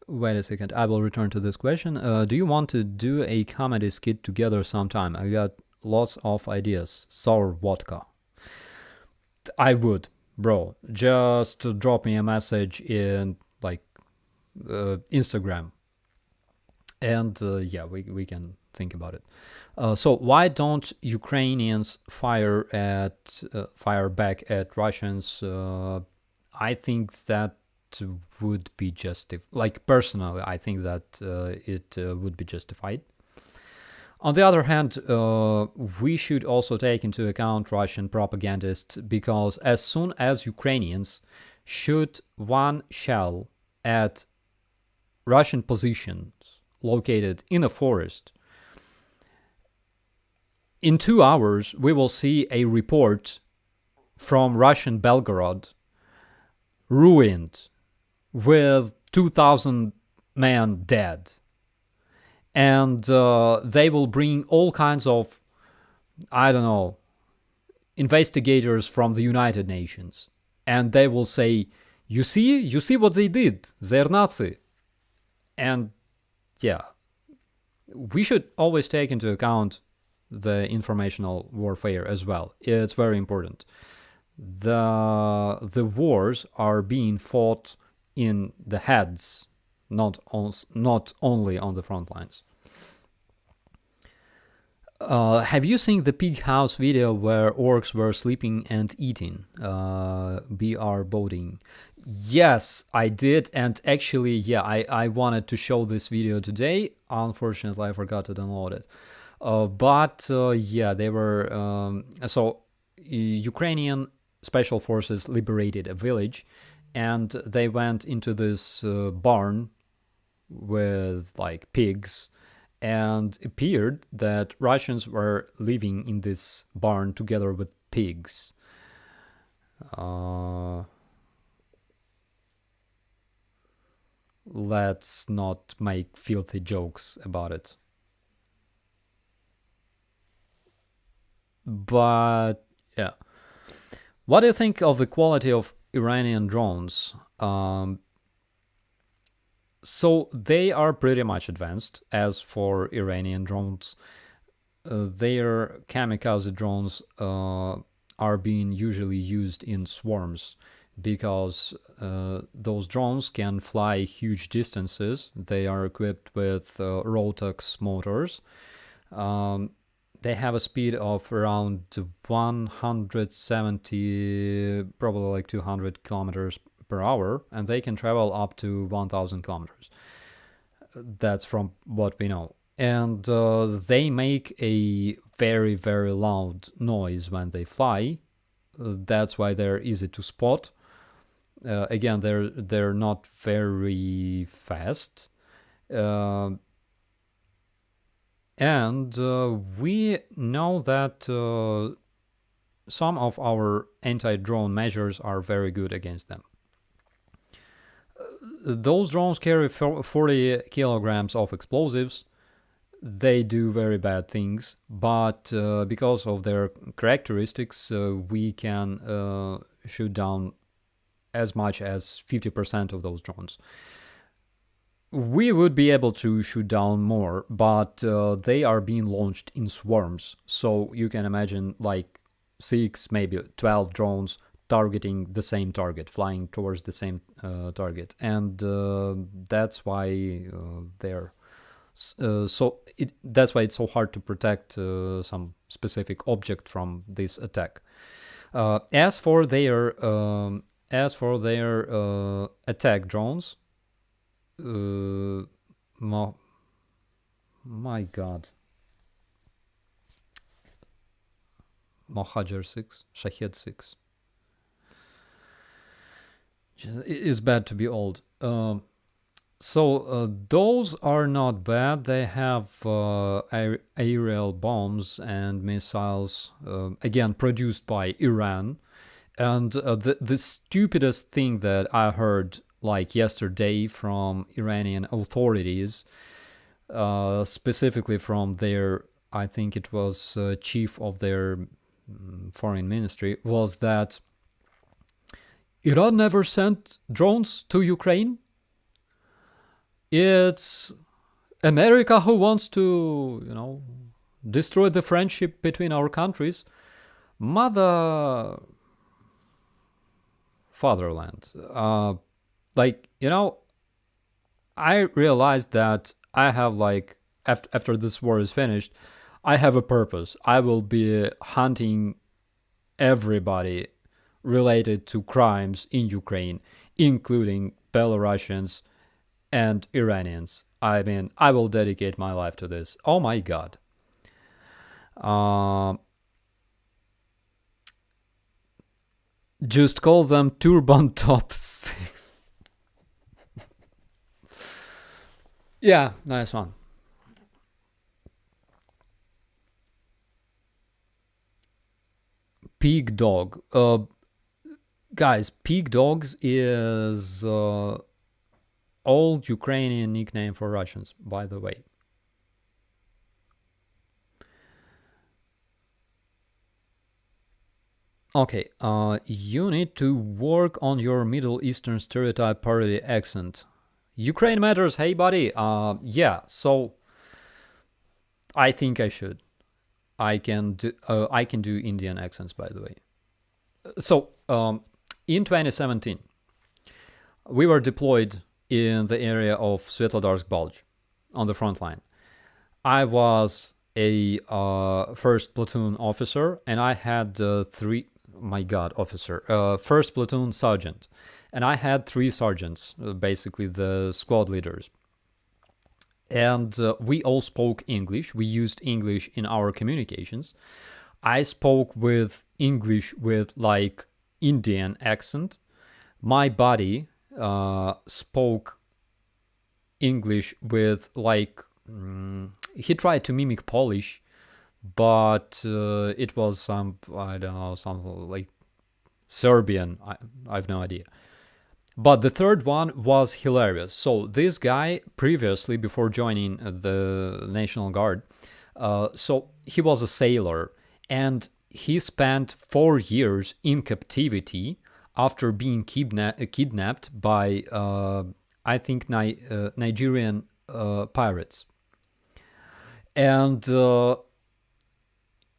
Wait a second, I will return to this question. Do you want to do a comedy skit together sometime? I got lots of ideas. Sour vodka. I would, bro. Just drop me a message in like Instagram, and yeah, we can think about it. So why don't Ukrainians fire back at Russians? I think that would be justified. Like personally, I think that it would be justified. On the other hand, we should also take into account Russian propagandists, because as soon as Ukrainians shoot one shell at Russian positions located in a forest, in 2 hours we will see a report from Russian Belgorod ruined with 2,000 men dead. And they will bring all kinds of, I don't know, investigators from the United Nations. And they will say, you see what they did? They're Nazi. And yeah, we should always take into account the informational warfare as well. It's very important. The wars are being fought in the heads, not only on the front lines. Have you seen the pig house video where orcs were sleeping and eating? BR boating. Yes, I did, and actually, yeah, I wanted to show this video today. Unfortunately, I forgot to download it. But yeah, they were so Ukrainian special forces liberated a village, and they went into this barn with like pigs, and it appeared that Russians were living in this barn together with pigs. Let's not make filthy jokes about it. But yeah, what do you think of the quality of Iranian drones? So they are pretty much advanced. As for Iranian drones, their kamikaze drones are being usually used in swarms, because those drones can fly huge distances. They are equipped with Rotax motors. They have a speed of around 170, probably like 200 kilometers per hour, and they can travel up to 1,000 kilometers. That's from what we know. And they make a very, very loud noise when they fly. That's why they're easy to spot. Again, they're not very fast. And we know that some of our anti-drone measures are very good against them. Those drones carry 40 kilograms of explosives. They do very bad things, but because of their characteristics, we can shoot down as much as 50% of those drones. We would be able to shoot down more, but they are being launched in swarms. So you can imagine like 6, maybe 12 drones targeting the same target, flying towards the same target. And that's why that's why it's so hard to protect some specific object from this attack. As for their attack drones, my god, Mohajer 6, Shahed 6. It is bad to be old. So those are not bad. They have aerial bombs and missiles, again produced by Iran. And the stupidest thing that I heard like yesterday from Iranian authorities, specifically from their, I think it was chief of their foreign ministry, was that Iran never sent drones to Ukraine. It's America who wants to, destroyed the friendship between our countries. Mother fatherland. Like, you know, I realized that I have, like, after this war is finished, I have a purpose. I will be hunting everybody related to crimes in Ukraine, including Belarusians and Iranians. I mean, I will dedicate my life to this. Oh my god. Just call them Turban Top 6. Yeah, nice one. Pig dog. Guys, pig dogs is old Ukrainian nickname for Russians, by the way. Okay, you need to work on your Middle Eastern stereotype parody accent. Ukraine matters, hey buddy. Yeah, so I think I should. I can do Indian accents, by the way. So, in 2017, we were deployed in the area of Svetlodarsk Bulge on the front line. I was a first platoon officer, and I had first platoon sergeant, and I had 3 sergeants, basically the squad leaders. And we all spoke English. We used English in our communications. I spoke with English with, like, Indian accent. My buddy spoke English with, like, he tried to mimic Polish, but it was some, I don't know, something like Serbian. I have no idea. But the third one was hilarious. So this guy, previously, before joining the National Guard, so he was a sailor, and he spent 4 years in captivity after being kidnapped by, I think, Nigerian pirates. And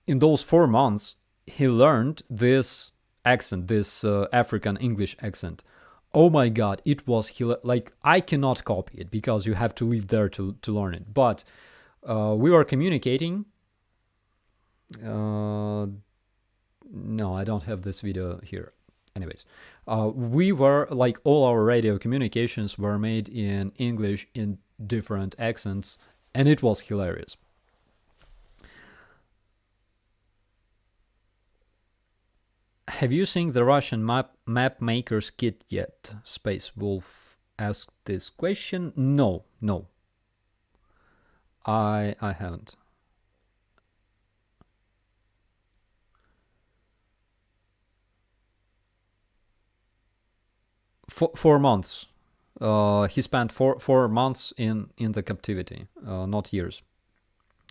in those 4 months, he learned this accent, this African English accent. Oh my god, it was like, I cannot copy it because you have to live there to learn it. But we were communicating. No, I don't have this video here. Anyways, we were, like, all our radio communications were made in English in different accents, and it was hilarious. Have you seen the Russian map maker's kit yet? Space Wolf asked this question. No. I haven't. Four months. He spent four months in the captivity, not years.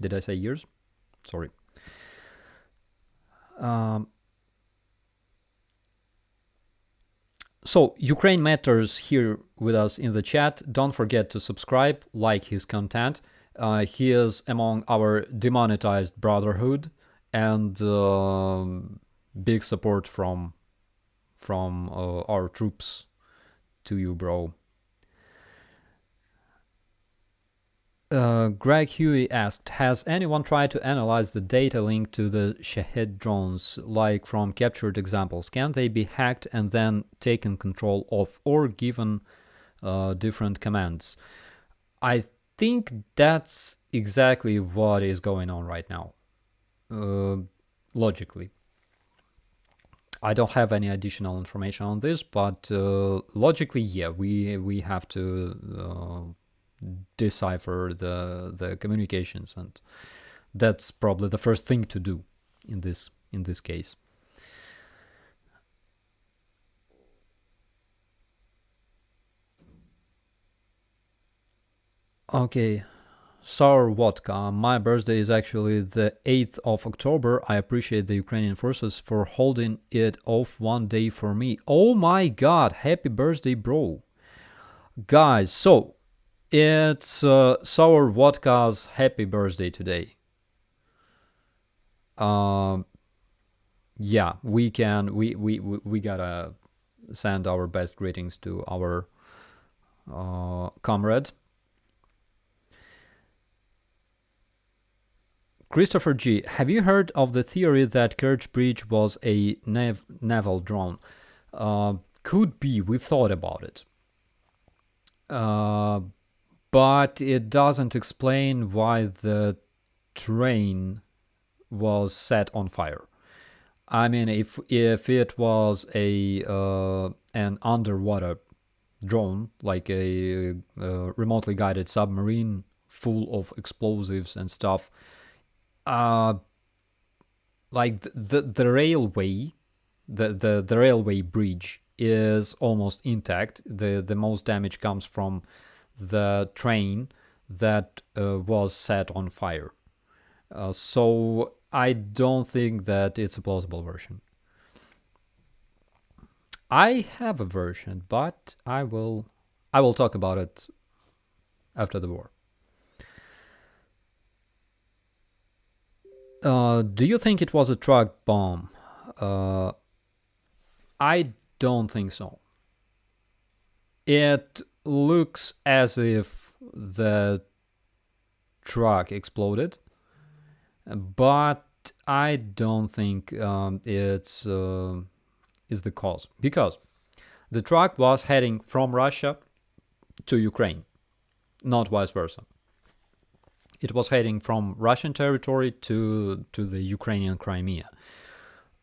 Did I say years? Sorry. So, Ukraine Matters here with us in the chat. Don't forget to subscribe, like his content. He is among our demonetized brotherhood, and big support from our troops to you, bro. Greg Huey asked, has anyone tried to analyze the data linked to the Shahed drones, like from captured examples? Can they be hacked and then taken control of, or given different commands? I think that's exactly what is going on right now, logically. I don't have any additional information on this, but logically, yeah, we have to decipher the communications, and that's probably the first thing to do in this case. Okay, sour vodka. My birthday is actually the 8th of October. I appreciate the Ukrainian forces for holding it off one day for me. Oh my god, happy birthday, bro. Guys, so it's Sour Vodka's happy birthday today. Yeah, we can. We gotta send our best greetings to our comrade. Christopher G, have you heard of the theory that Kerch Bridge was a naval drone? Could be. We thought about it. But it doesn't explain why the train was set on fire. I mean, if it was an underwater drone, like a remotely guided submarine full of explosives and stuff, like the railway, the railway bridge is almost intact. The most damage comes from the train that was set on fire. So I don't think that it's a plausible version. I have a version, but I will talk about it after the war. Do you think it was a truck bomb? I don't think so. It looks as if the truck exploded, but I don't think it's is the cause, because the truck was heading from Russia to Ukraine, not vice versa. It was heading from Russian territory to the Ukrainian Crimea.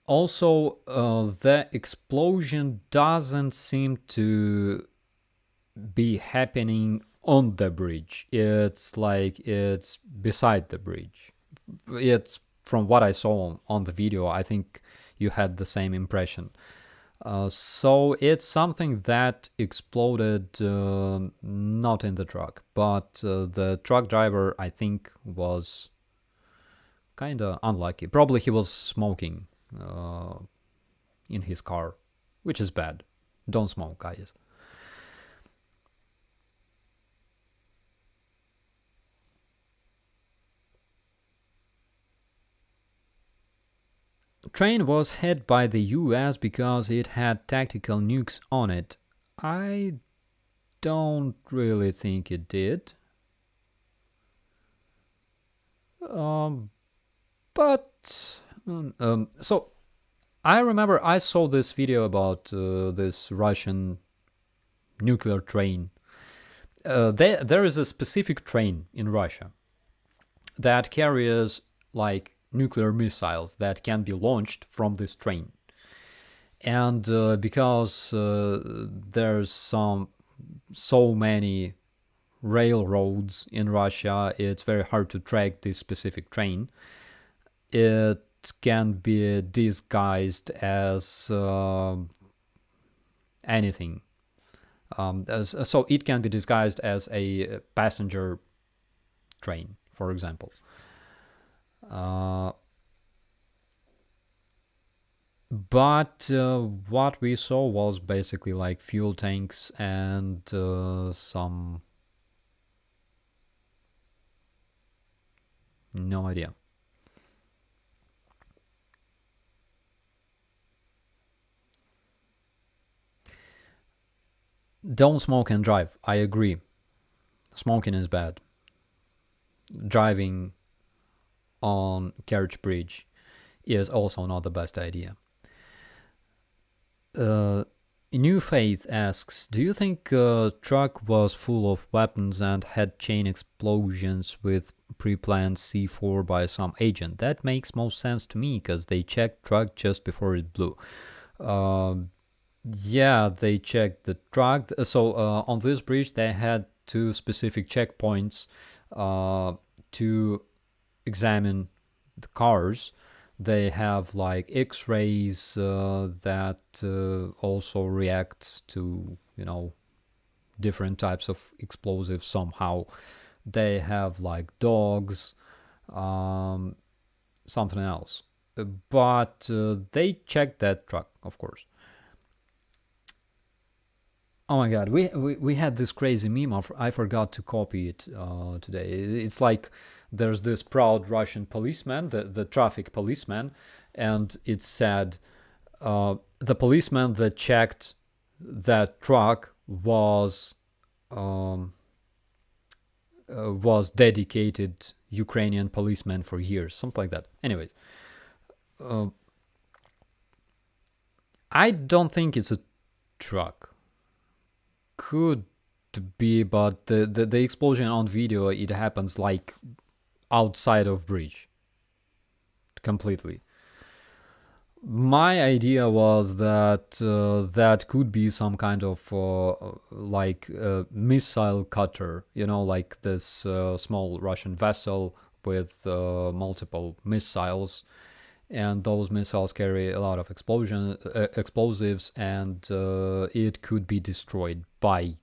Also, the explosion doesn't seem to be happening on the bridge. It's like it's beside the bridge. It's from what I saw on the video. I think you had the same impression. So it's something that exploded not in the truck, but the truck driver, I think, was kind of unlucky. Probably he was smoking in his car, which is bad. Don't smoke, guys. Train was hit by the US because it had tactical nukes on it. I don't really think it did. So I remember I saw this video about this Russian nuclear train. There is a specific train in Russia that carries like nuclear missiles that can be launched from this train. And because there's so many railroads in Russia, it's very hard to track this specific train. It can be disguised as anything. So it can be disguised as a passenger train, for example. But what we saw was basically like fuel tanks and some... no idea. Don't smoke and drive. I agree. Smoking is bad. Driving on Kerch Bridge is also not the best idea. New Faith asks, do you think truck was full of weapons and had chain explosions with pre-planned C4 by some agent? That makes most sense to me, because they checked truck just before it blew. Yeah, they checked the truck. So on this bridge, they had two specific checkpoints to examine the cars. They have like X-rays that also react to, different types of explosives somehow. They have like dogs, something else. But they checked that truck, of course. Oh my god, we had this crazy meme. I forgot to copy it today. It's like there's this proud Russian policeman, the traffic policeman, and it said the policeman that checked that truck was dedicated Ukrainian policeman for years, something like that. Anyways, I don't think it's a truck. Could be, but the explosion on video, it happens like outside of bridge completely. My idea was that that could be some kind of like missile cutter, like this small Russian vessel with multiple missiles, and those missiles carry a lot of explosives, and it could be destroyed by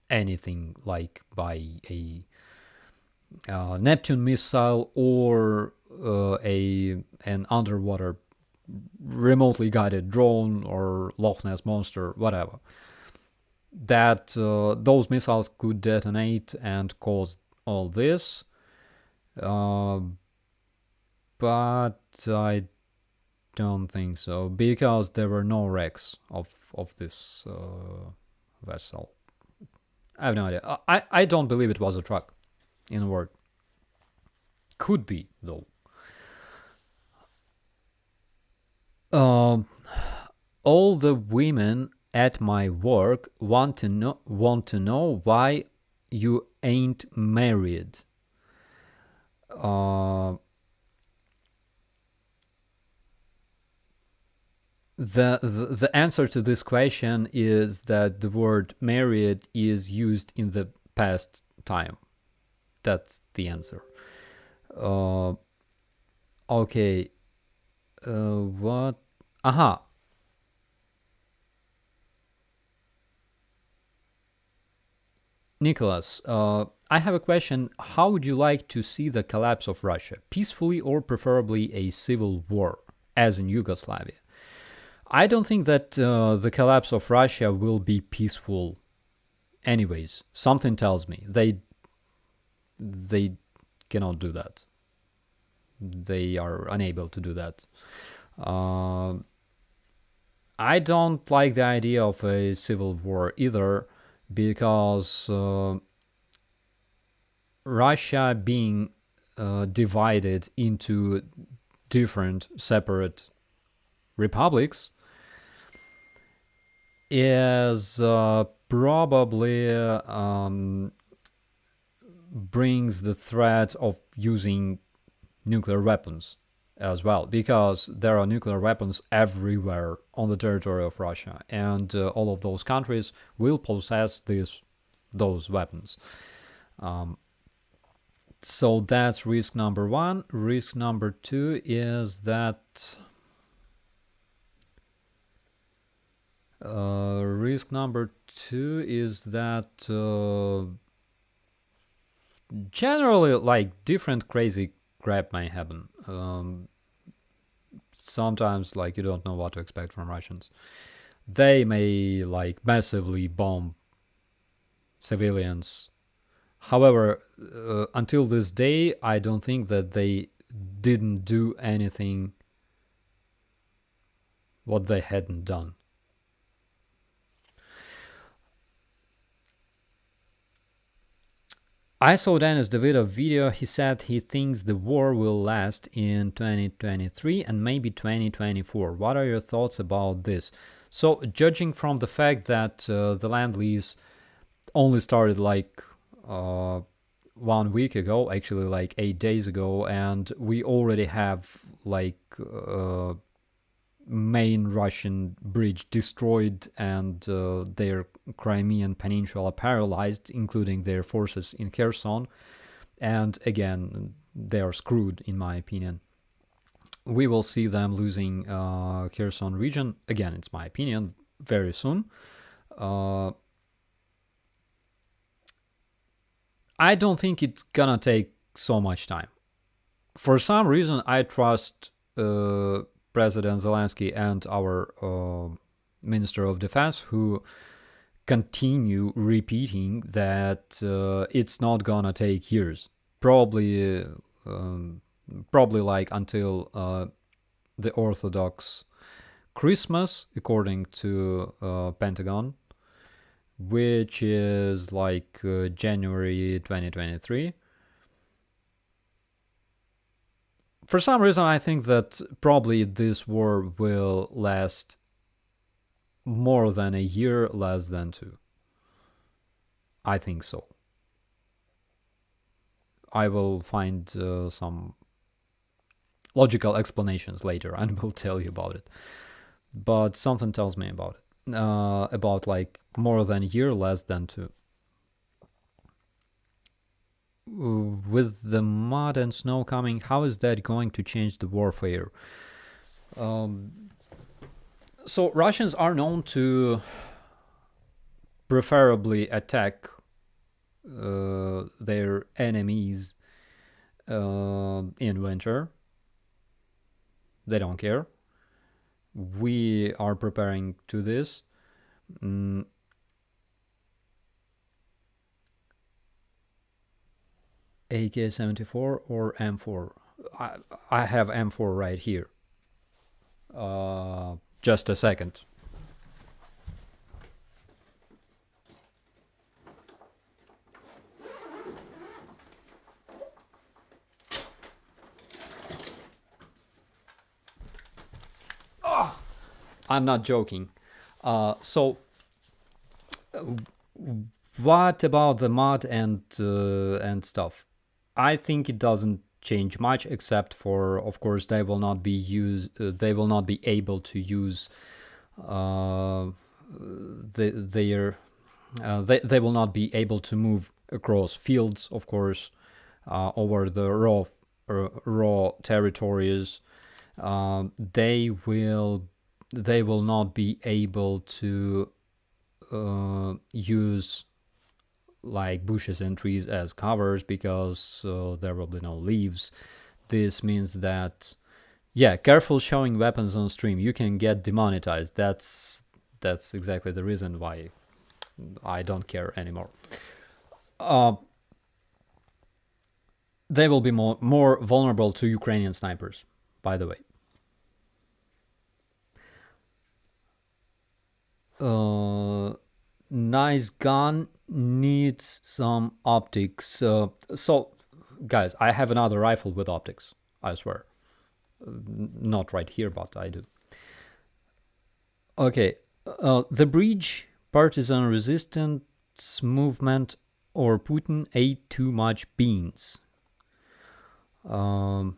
anything, like by a Neptune missile or an underwater remotely guided drone or Loch Ness monster, whatever. That those missiles could detonate and cause all this, but I don't think so, because there were no wrecks of this vessel. I have no idea. I don't believe it was a truck, in a word. Could be, though. All the women at my work want to know why you ain't married. The answer to this question is that the word married is used in the past time. That's the answer. Okay. What? Aha. Nicholas, I have a question. How would you like to see the collapse of Russia? Peacefully or preferably a civil war, as in Yugoslavia? I don't think that the collapse of Russia will be peaceful. Anyways, something tells me they cannot do that. They are unable to do that. I don't like the idea of a civil war either, because Russia being divided into different separate republics is probably brings the threat of using nuclear weapons as well, because there are nuclear weapons everywhere on the territory of Russia, and all of those countries will possess those weapons. So that's risk number one. Risk number two is that generally, like, different crazy crap may happen. Sometimes, like, you don't know what to expect from Russians. They may, like, massively bomb civilians. However, until this day, I don't think that they didn't do anything what they hadn't done. I saw Dennis Davidov video. He said he thinks the war will last in 2023 and maybe 2024. What are your thoughts about this? So, judging from the fact that the land lease only started like 1 week ago, actually like 8 days ago, and we already have like main Russian bridge destroyed and their Crimean peninsula paralyzed, including their forces in Kherson. And again, they are screwed, in my opinion. We will see them losing Kherson region, again, it's my opinion, very soon. I don't think it's gonna take so much time. For some reason, I trust President Zelensky and our Minister of Defense, who continue repeating that it's not gonna take years. Probably probably like until the Orthodox Christmas, according to Pentagon, which is like January 2023. For some reason, I think that probably this war will last more than a year, less than 2. I think so. I will find some logical explanations later and will tell you about it. But something tells me about it. About like more than a year, less than 2. With the mud and snow coming, how is that going to change the warfare? So Russians are known to preferably attack their enemies in winter. They don't care. We are preparing to this. AK-74 or M4? I have M4 right here. Just a second. Oh, I'm not joking. So, what about the mod and stuff? I think it doesn't change much, except for, of course, they will not be able to use they will not be able to move across fields, of course, over the raw territories. They will not be able to use like bushes and trees as covers, because there will be no leaves. This means that, yeah, careful showing weapons on stream. You can get demonetized. That's exactly the reason why I don't care anymore. They will be more vulnerable to Ukrainian snipers, by the way. Nice gun, needs some optics. So, guys, I have another rifle with optics, I swear. Not right here, but I do. Okay, the bridge, partisan resistance movement, or Putin ate too much beans. Probably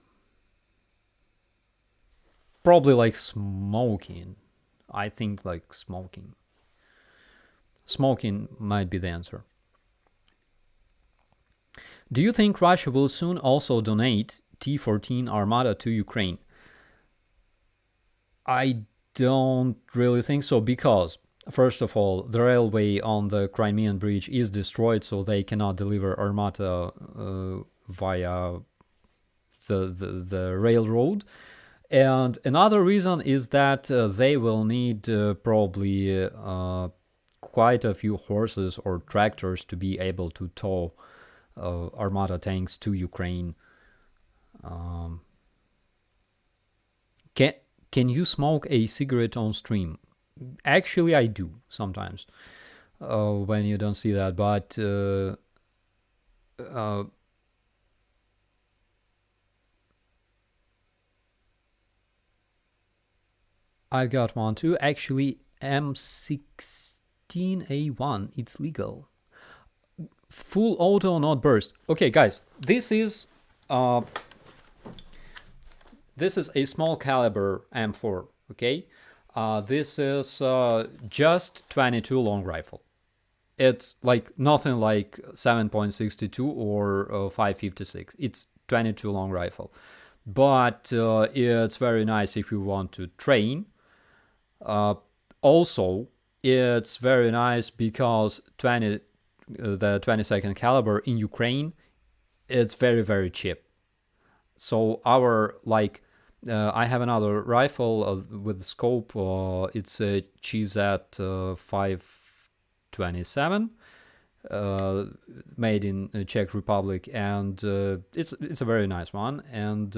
like smoking. I think like smoking. Smoking might be the answer. Do you think Russia will soon also donate T-14 Armata to Ukraine? I don't really think so, because, first of all, the railway on the Crimean bridge is destroyed, so they cannot deliver Armata via the railroad. And another reason is that they will need probably quite a few horses or tractors to be able to tow Armata tanks to Ukraine. Can you smoke a cigarette on stream? Actually, I do sometimes when you don't see that, but I got one too. Actually, M16A1, it's legal. Full auto, not burst. Okay, guys, this is a small caliber M4. Okay, this is just 22 long rifle. It's like nothing like 7.62 or 5.56. It's 22 long rifle, but it's very nice if you want to train. Also, it's very nice because the 22nd caliber in Ukraine, it's very, very cheap. So our, like, I have another rifle with scope. It's a GZ 527. made in Czech Republic, and it's a very nice one. And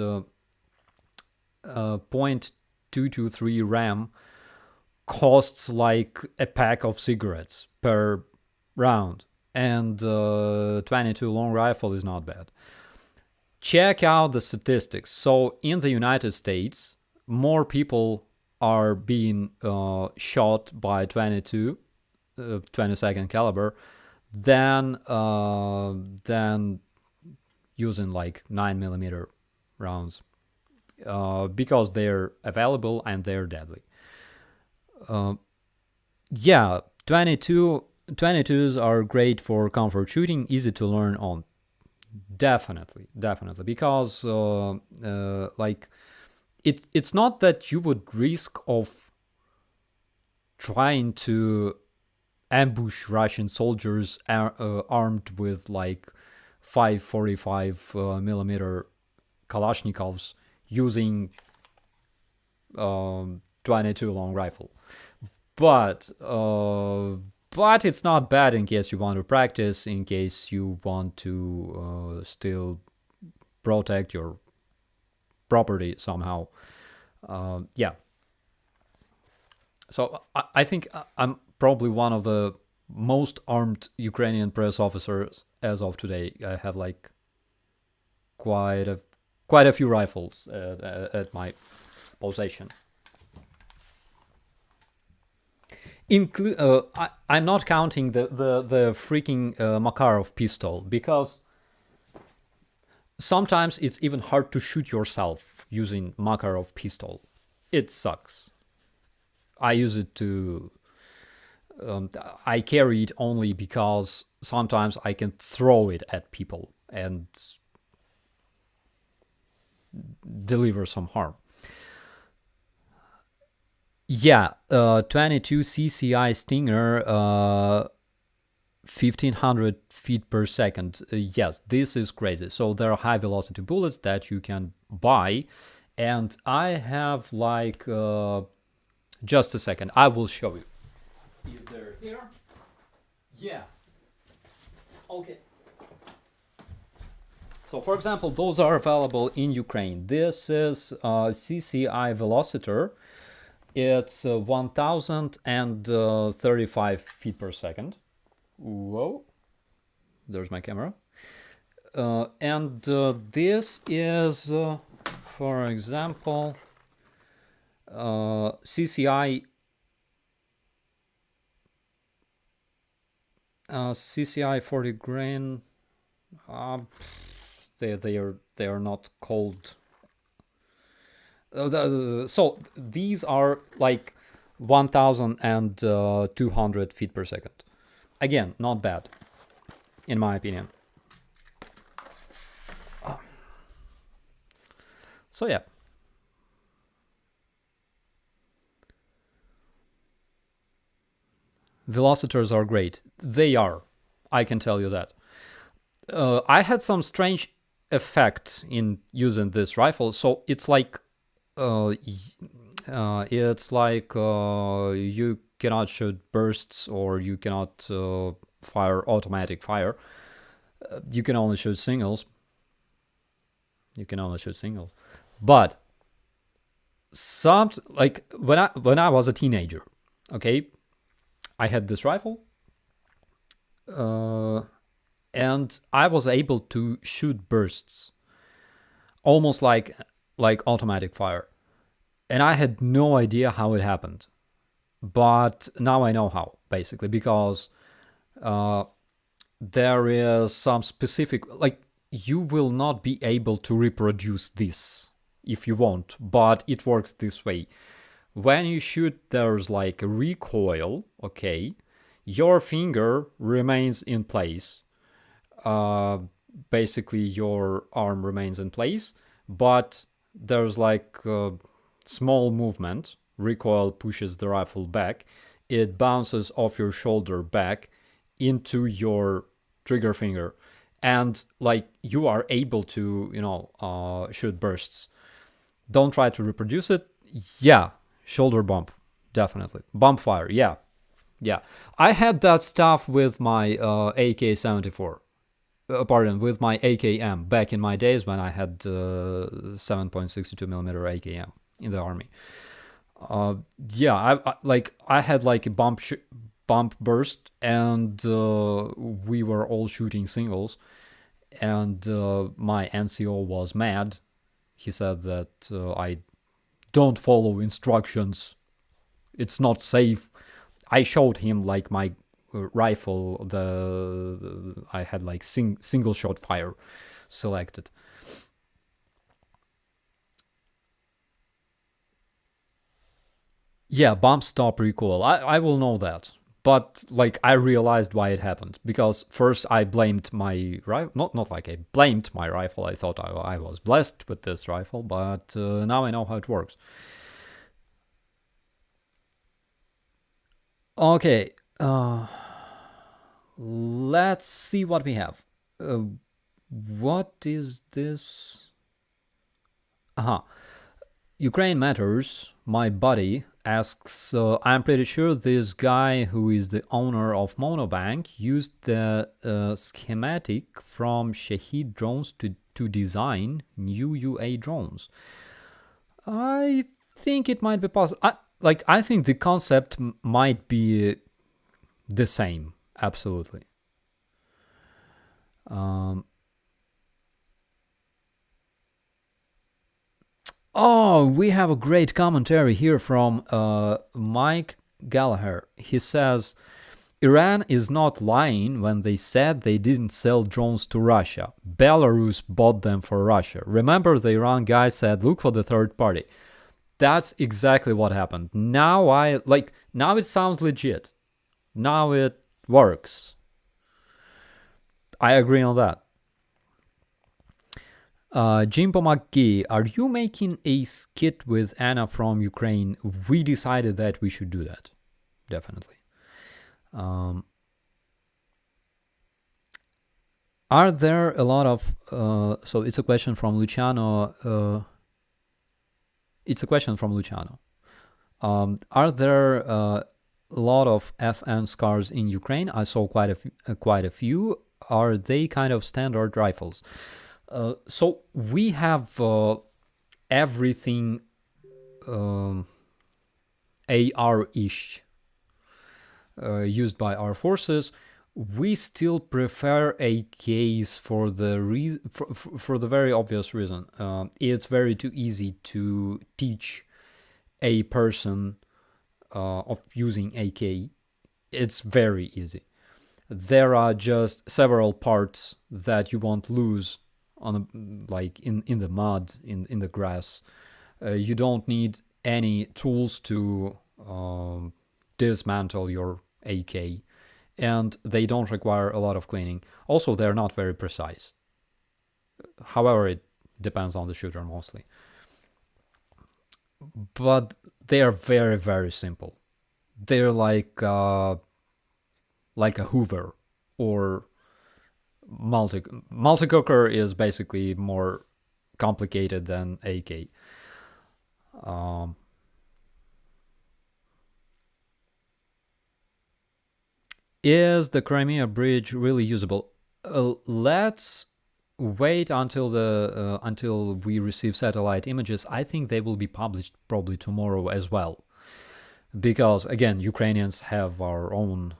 .223 RAM costs like a pack of cigarettes per round, and 22 long rifle is not bad. Check out the statistics. So in the United States, more people are being shot by 22 caliber than using like 9mm rounds, because they're available and they're deadly. Yeah, 22s are great for comfort shooting, easy to learn on. Definitely, because like it's not that you would risk of trying to ambush Russian soldiers armed with like 545mm Kalashnikovs using 22 long rifle, but it's not bad in case you want to practice, in case you want to still protect your property somehow. Yeah. So I think I'm probably one of the most armed Ukrainian press officers as of today. I have like quite a few rifles at my possession. I'm not counting the freaking Makarov pistol, because sometimes it's even hard to shoot yourself using Makarov pistol. It sucks. I use it to... I carry it only because sometimes I can throw it at people and deliver some harm. Yeah, 22 CCI Stinger, 1500 feet per second. Yes, this is crazy. So there are high velocity bullets that you can buy, and I have like just a second. I will show you. If they're here, yeah. Okay. So, for example, those are available in Ukraine. This is CCI Velocitor. It's 1035 feet per second. Whoa. There's my camera. And this is, for example, CCI CCI 40 grain. They are not called. So these are like 1,200 feet per second. Again, not bad, in my opinion. So yeah. Velocitors are great. They are. I can tell you that. I had some strange effect in using this rifle. So it's like you cannot shoot bursts, or you cannot fire automatic fire. You can only shoot singles. But like when I was a teenager, okay, I had this rifle, and I was able to shoot bursts, almost like automatic fire, and I had no idea how it happened. But now I know how, basically, because there is some specific, like, you will not be able to reproduce this if you want, but it works this way. When you shoot, there's like a recoil, okay? Your finger remains in place. Basically, your arm remains in place, but there's like a small movement. Recoil pushes the rifle back. It bounces off your shoulder back into your trigger finger. And like you are able to, shoot bursts. Don't try to reproduce it. Yeah. Shoulder bump, definitely. Bump fire, yeah. Yeah, I had that stuff with my AK-74. Pardon, with my AKM back in my days when I had 7.62 millimeter AKM in the army. Yeah, I had like a bump burst, and we were all shooting singles, and my NCO was mad. He said that I don't follow instructions. It's not safe. I showed him like my rifle. I had like single shot fire selected. Yeah, bump stop recoil. I will know that. But like I realized why it happened, because first I blamed my rifle. Not like I blamed my rifle. I thought I was blessed with this rifle, but now I know how it works. Okay, let's see what we have. What is this? Uh-huh. Ukraine Matters, my buddy, asks, I'm pretty sure this guy who is the owner of Monobank used the schematic from Shahid drones to design new UA drones. I think it might be possible. I think the concept might be the same. Absolutely. Oh, we have a great commentary here from Mike Gallagher. He says, Iran is not lying when they said they didn't sell drones to Russia. Belarus bought them for Russia. Remember, the Iran guy said, look for the third party. That's exactly what happened. Now it sounds legit. Now it works. I agree on that. Jimbo McGee, are you making a skit with Anna from Ukraine? We decided that we should do that. Definitely. Are there a lot of... so it's a question from Luciano. Are there a lot of FN scars in Ukraine? I saw quite a few. Are they kind of standard rifles? So we have everything AR-ish used by our forces. We still prefer AKs for the for the very obvious reason. It's very too easy to teach a person of using AK. It's very easy. There are just several parts that you won't lose on in the mud, in the grass. You don't need any tools to dismantle your AK, and they don't require a lot of cleaning. Also, they're not very precise. However, it depends on the shooter mostly. But they are very, very simple. They're like a Hoover or multi-cooker is basically more complicated than AK. Is the Crimea bridge really usable? Let's wait until we receive satellite images. I think they will be published probably tomorrow as well, because again, Ukrainians have our own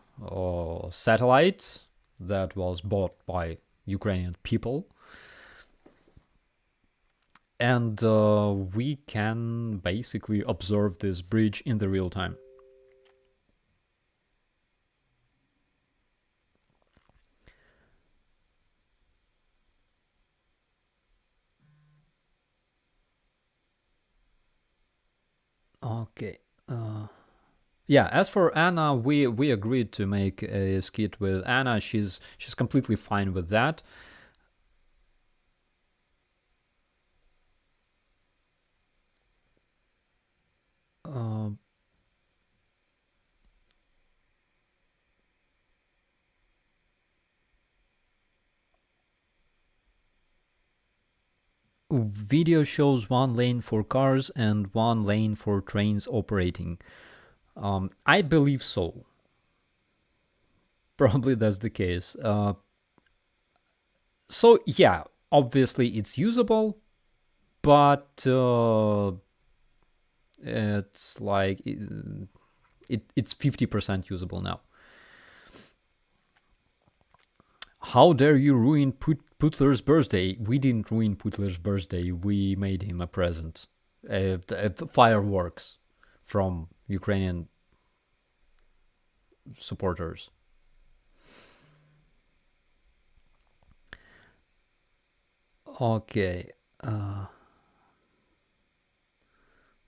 satellite that was bought by Ukrainian people, and we can basically observe this bridge in the real time. Okay. Yeah, as for Anna, we agreed to make a skit with Anna. She's completely fine with that. Video shows one lane for cars and one lane for trains operating. I believe so. Probably that's the case. So yeah, obviously it's usable, but it's like it's 50% usable now. How dare you ruin Putler's birthday? We didn't ruin Putler's birthday. We made him a present. Fireworks from Ukrainian supporters. Okay.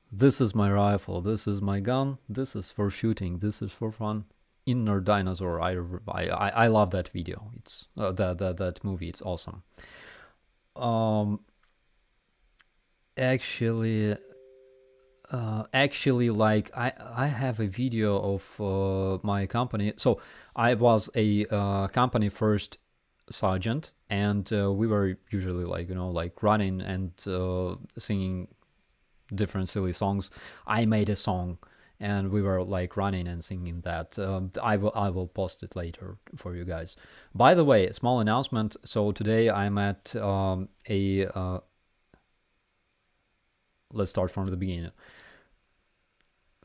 This is my rifle. This is my gun. This is for shooting. This is for fun. Inner Dinosaur. I love that video. It's that movie. It's awesome. Actually, like I have a video of my company. So I was a company first sergeant, and we were usually like running and singing different silly songs. I made a song and we were like running and singing that. I will post it later for you guys. By the way, small announcement. So today I'm at let's start from the beginning.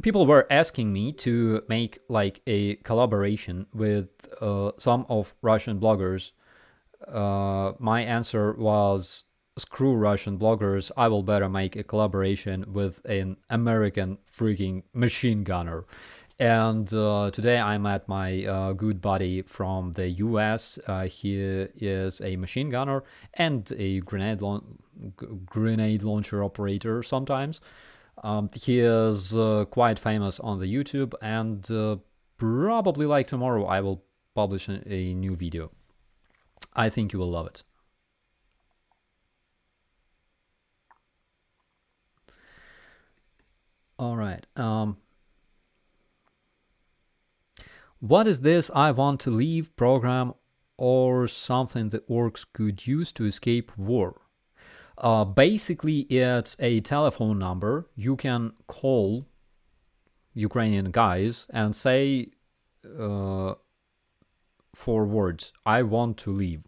People were asking me to make like a collaboration with some of Russian bloggers. My answer was, screw Russian bloggers, I will better make a collaboration with an American freaking machine gunner. And today I'm at my good buddy from the US. He is a machine gunner and a grenade launcher operator sometimes. He is quite famous on the YouTube, and probably like tomorrow I will publish a new video. I think you will love it. All right. What is this I want to leave program or something the orcs could use to escape war? Basically, it's a telephone number. You can call Ukrainian guys and say 4 words. I want to leave.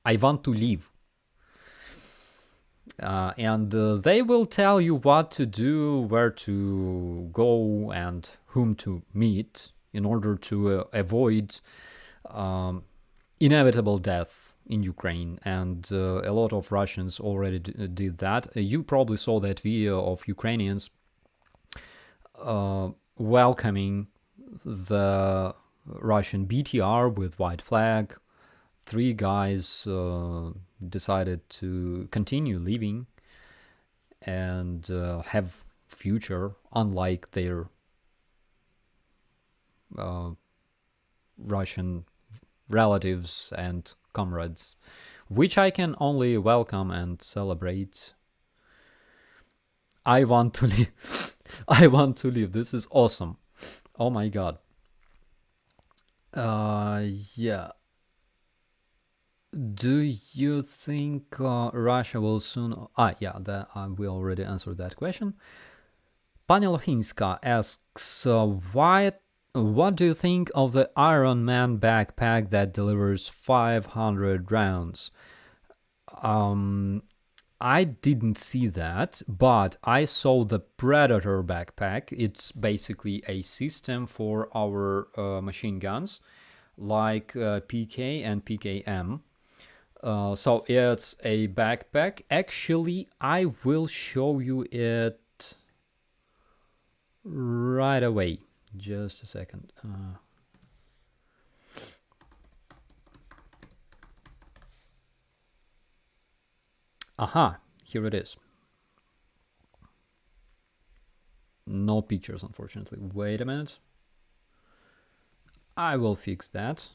I want to leave. And they will tell you what to do, where to go, and whom to meet in order to avoid inevitable death in Ukraine. And a lot of Russians already did that. You probably saw that video of Ukrainians welcoming the Russian BTR with white flag. 3 guys decided to continue living and have future, unlike their Russian relatives and comrades, which I can only welcome and celebrate. I want to live. I want to live. This is awesome. Oh my god. Yeah. Do you think Russia will soon... we already answered that question. Pani Lohinska asks, what do you think of the Iron Man backpack that delivers 500 rounds? I didn't see that, but I saw the Predator backpack. It's basically a system for our machine guns, like PK and PKM. So it's a backpack. Actually, I will show you it right away. Just a second. Here it is. No pictures, unfortunately. Wait a minute. I will fix that.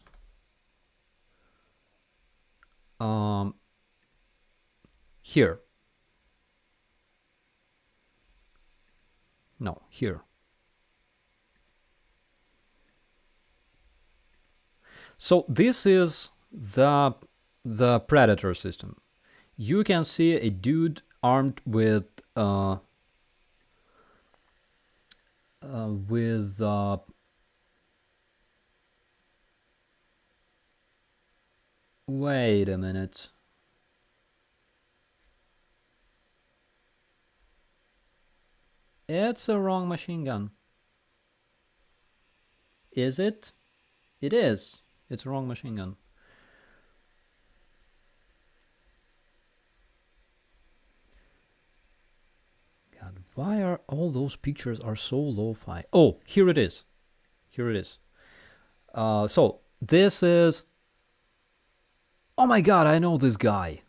Here. No, here. So this is the Predator system. You can see a dude armed with Wait a minute. It's a wrong machine gun. Is it? It is. It's a wrong machine gun. God, why are all those pictures are so lo-fi? Oh, here it is. Here it is. So this is. Oh my god, I know this guy.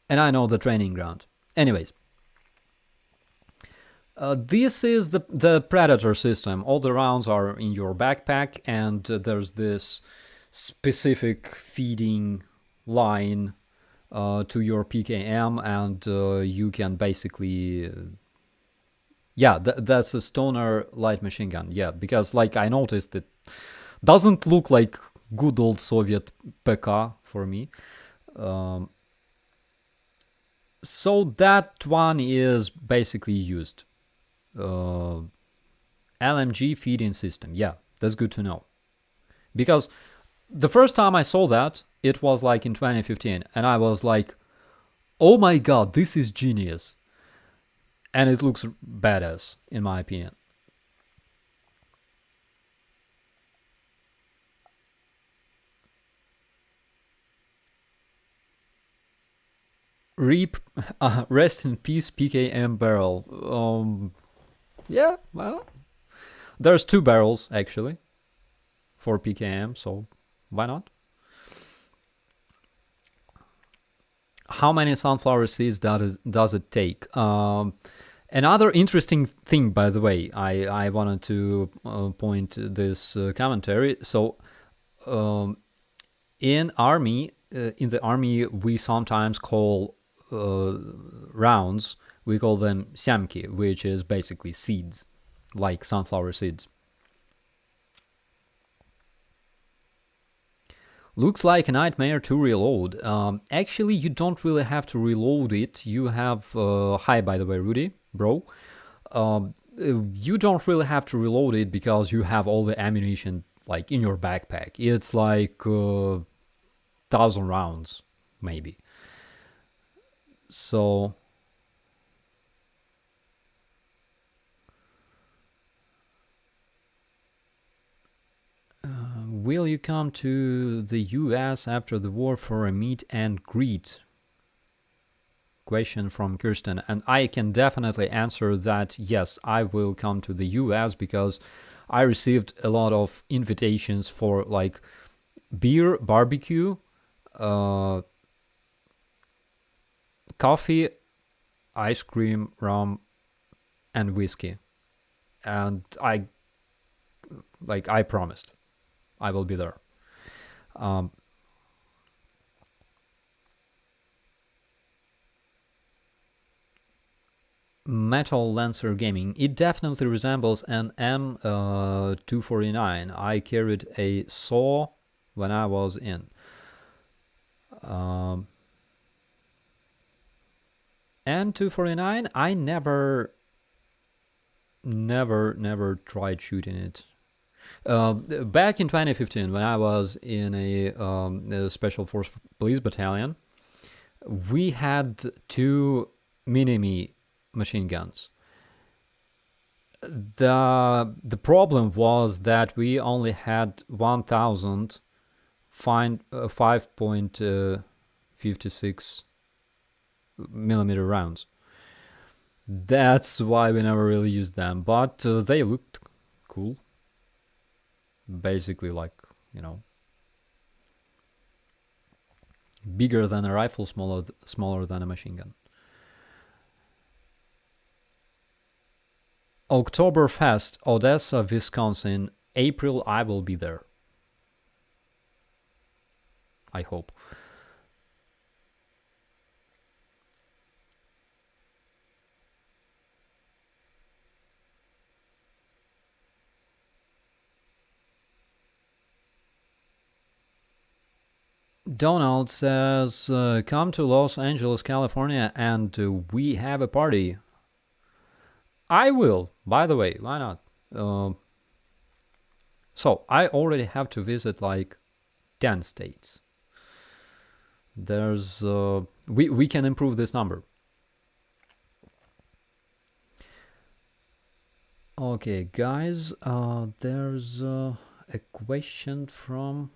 And I know the training ground. Anyways. This is the Predator system. All the rounds are in your backpack, and there's this specific feeding line to your PKM, and you can basically... yeah, that's a Stoner light machine gun. Yeah, because like I noticed, it doesn't look like good old Soviet PK for me. So that one is basically used. LMG feeding system. Yeah, that's good to know. Because the first time I saw that, it was like in 2015, and I was like, oh my god, this is genius. And it looks badass, in my opinion. Rest in peace, PKM barrel. Yeah, well, there's 2 barrels actually for PKM, so why not? How many sunflower seeds does it take? Another interesting thing, by the way, I wanted to point this commentary. So, in the army, we sometimes call rounds. We call them syamki, which is basically seeds, like sunflower seeds. Looks like a nightmare to reload. Actually, you don't really have to reload it. You have... hi, by the way, Rudy, bro. You don't really have to reload it because you have all the ammunition like in your backpack. It's like 1,000 rounds, maybe. So... will you come to the US after the war for a meet and greet? Question from Kirsten. And I can definitely answer that yes, I will come to the US because I received a lot of invitations for like beer, barbecue, coffee, ice cream, rum, and whiskey. And I promised I will be there. Metal Lancer Gaming. It definitely resembles an M249. I carried a saw when I was in. M249, I never tried shooting it. Back in 2015, when I was in a Special Force Police Battalion, we had 2 mini-me machine guns. The problem was that we only had 1,000 5.56 millimeter rounds. That's why we never really used them, but they looked cool. Basically, like, you know, bigger than a rifle, smaller than a machine gun. Oktoberfest, Odessa, Wisconsin, April. I will be there. I hope. Donald says, come to Los Angeles, California, and we have a party. I will, by the way, why not? So, I already have to visit like 10 states. There's we can improve this number. Okay, guys, there's a question from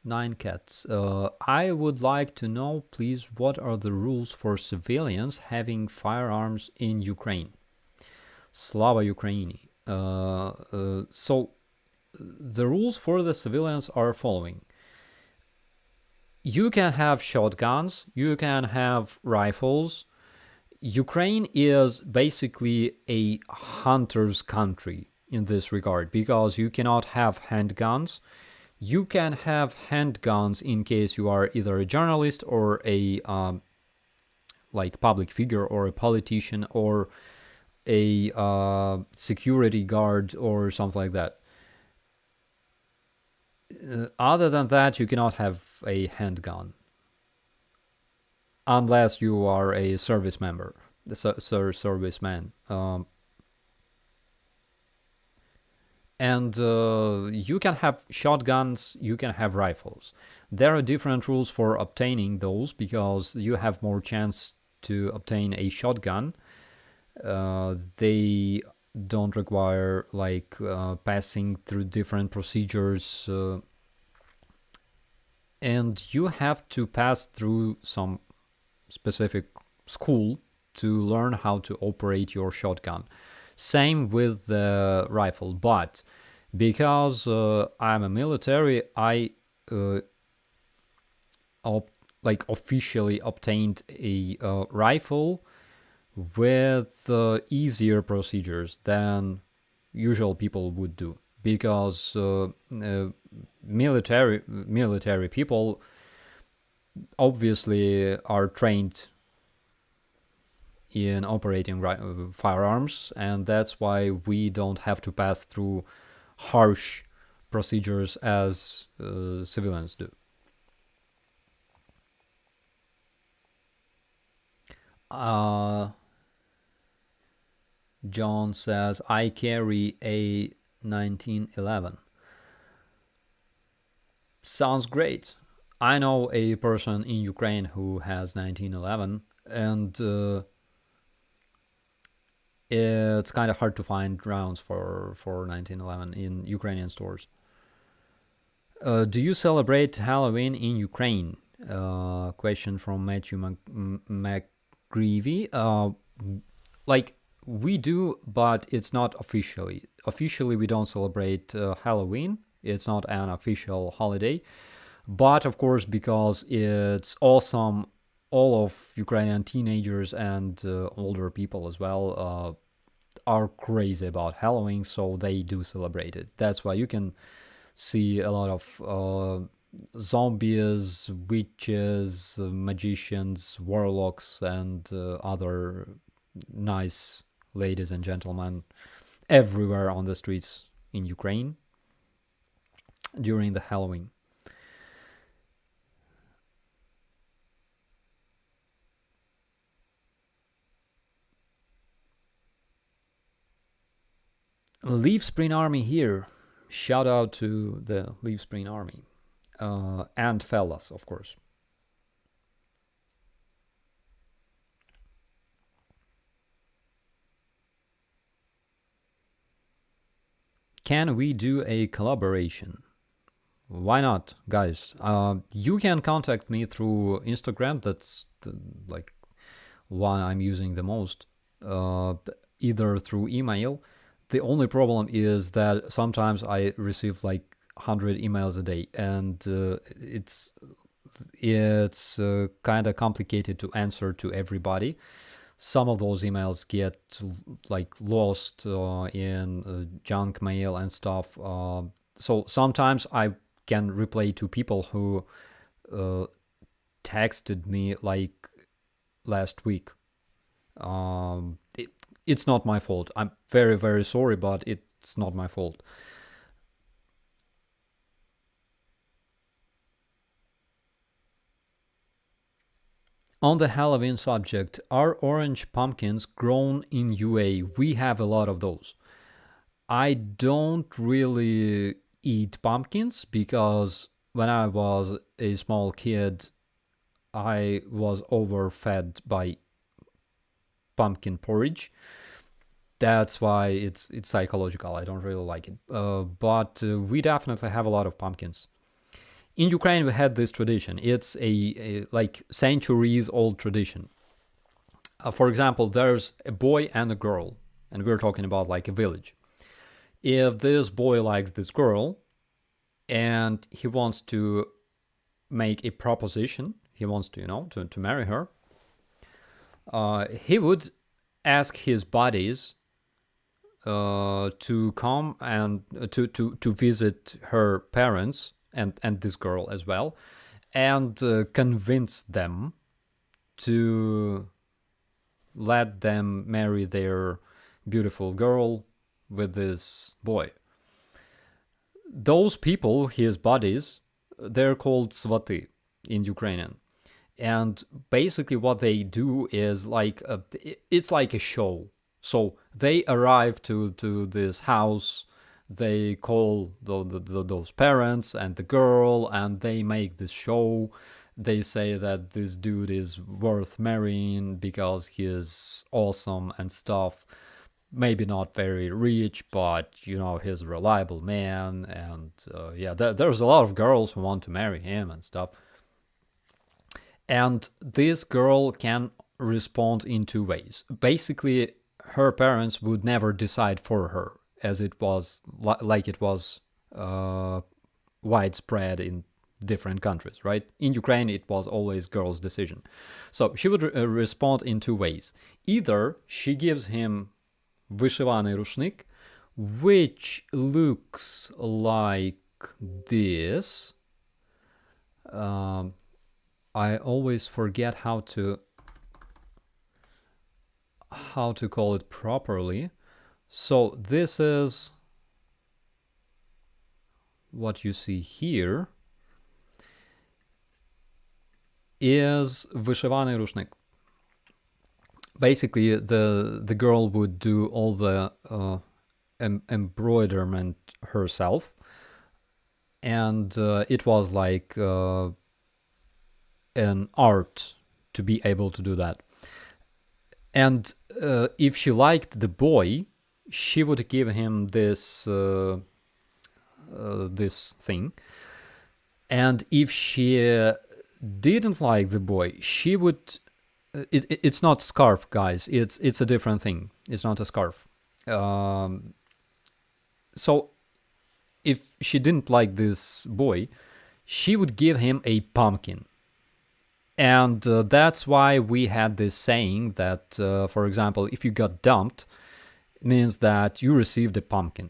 Nine Cats. I would like to know, please, what are the rules for civilians having firearms in Ukraine? Slava Ukraini. So the rules for the civilians are following. You can have shotguns, you can have rifles. Ukraine is basically a hunter's country in this regard because you cannot have handguns. You can have handguns in case you are either a journalist or a like public figure or a politician or a security guard or something like that. Other than that, you cannot have a handgun unless you are a service member, serviceman. And you can have shotguns, you can have rifles. There are different rules for obtaining those because you have more chance to obtain a shotgun. They don't require like passing through different procedures, and you have to pass through some specific school to learn how to operate your shotgun. Same with the rifle, but because I'm a military, I officially obtained a rifle with easier procedures than usual people would do, because military people obviously are trained in operating firearms, and that's why we don't have to pass through harsh procedures as civilians do. John says, I carry a 1911. Sounds great. I know a person in Ukraine who has 1911, and it's kind of hard to find rounds for 1911 in Ukrainian stores. Do you celebrate Halloween in Ukraine? Question from Matthew McGreevy. Like, we do, but it's not officially. Officially, we don't celebrate Halloween. It's not an official holiday. But of course, because it's awesome, all of Ukrainian teenagers and older people as well are crazy about Halloween, so they do celebrate it. That's why you can see a lot of zombies, witches, magicians, warlocks, and other nice ladies and gentlemen everywhere on the streets in Ukraine during the Halloween. Leaf Spring Army here. Shout out to the Leaf Spring Army. And fellas, of course. Can we do a collaboration? Why not, guys? You can contact me through Instagram. That's like one I'm using the most. Either through email. The only problem is that sometimes I receive like 100 emails a day, and it's kind of complicated to answer to everybody. Some of those emails get like lost in junk mail and stuff. So sometimes I can reply to people who texted me like last week. It's not my fault. I'm very, very sorry, but it's not my fault. On the Halloween subject, are orange pumpkins grown in UA? We have a lot of those. I don't really eat pumpkins because when I was a small kid, I was overfed by pumpkin porridge. That's why it's psychological. I don't really like it. But we definitely have a lot of pumpkins. In Ukraine, we had this tradition. It's a like centuries old tradition. For example, there's a boy and a girl, and we're talking about like a village. If this boy likes this girl and he wants to make a proposition, he wants to, to marry her, he would ask his buddies to come and to visit her parents and this girl as well, and convince them to let them marry their beautiful girl with this boy. Those people, his buddies, they're called svаты in Ukrainian. And basically what they do is like it's like a show. So they arrive to this house, they call those parents and the girl, and they make this show. They say that this dude is worth marrying because he is awesome and stuff. Maybe not very rich, but he's a reliable man, and there's a lot of girls who want to marry him and stuff. And this girl can respond in two ways. Basically, her parents would never decide for her, as it was like it was widespread in different countries, right? In Ukraine, it was always girl's decision. So she would respond in two ways. Either she gives him вышиваний рушник, which looks like this. I always forget how to call it properly. So this is what you see here is вышиваний рушник. Basically, the girl would do all the embroiderment herself, and it was like an art to be able to do that. And if she liked the boy, she would give him this this thing. And if she didn't like the boy, she would. It's not scarf, guys. It's a different thing. It's not a scarf. So if she didn't like this boy, she would give him a pumpkin. And that's why we had this saying that, for example, if you got dumped, it means that you received a pumpkin.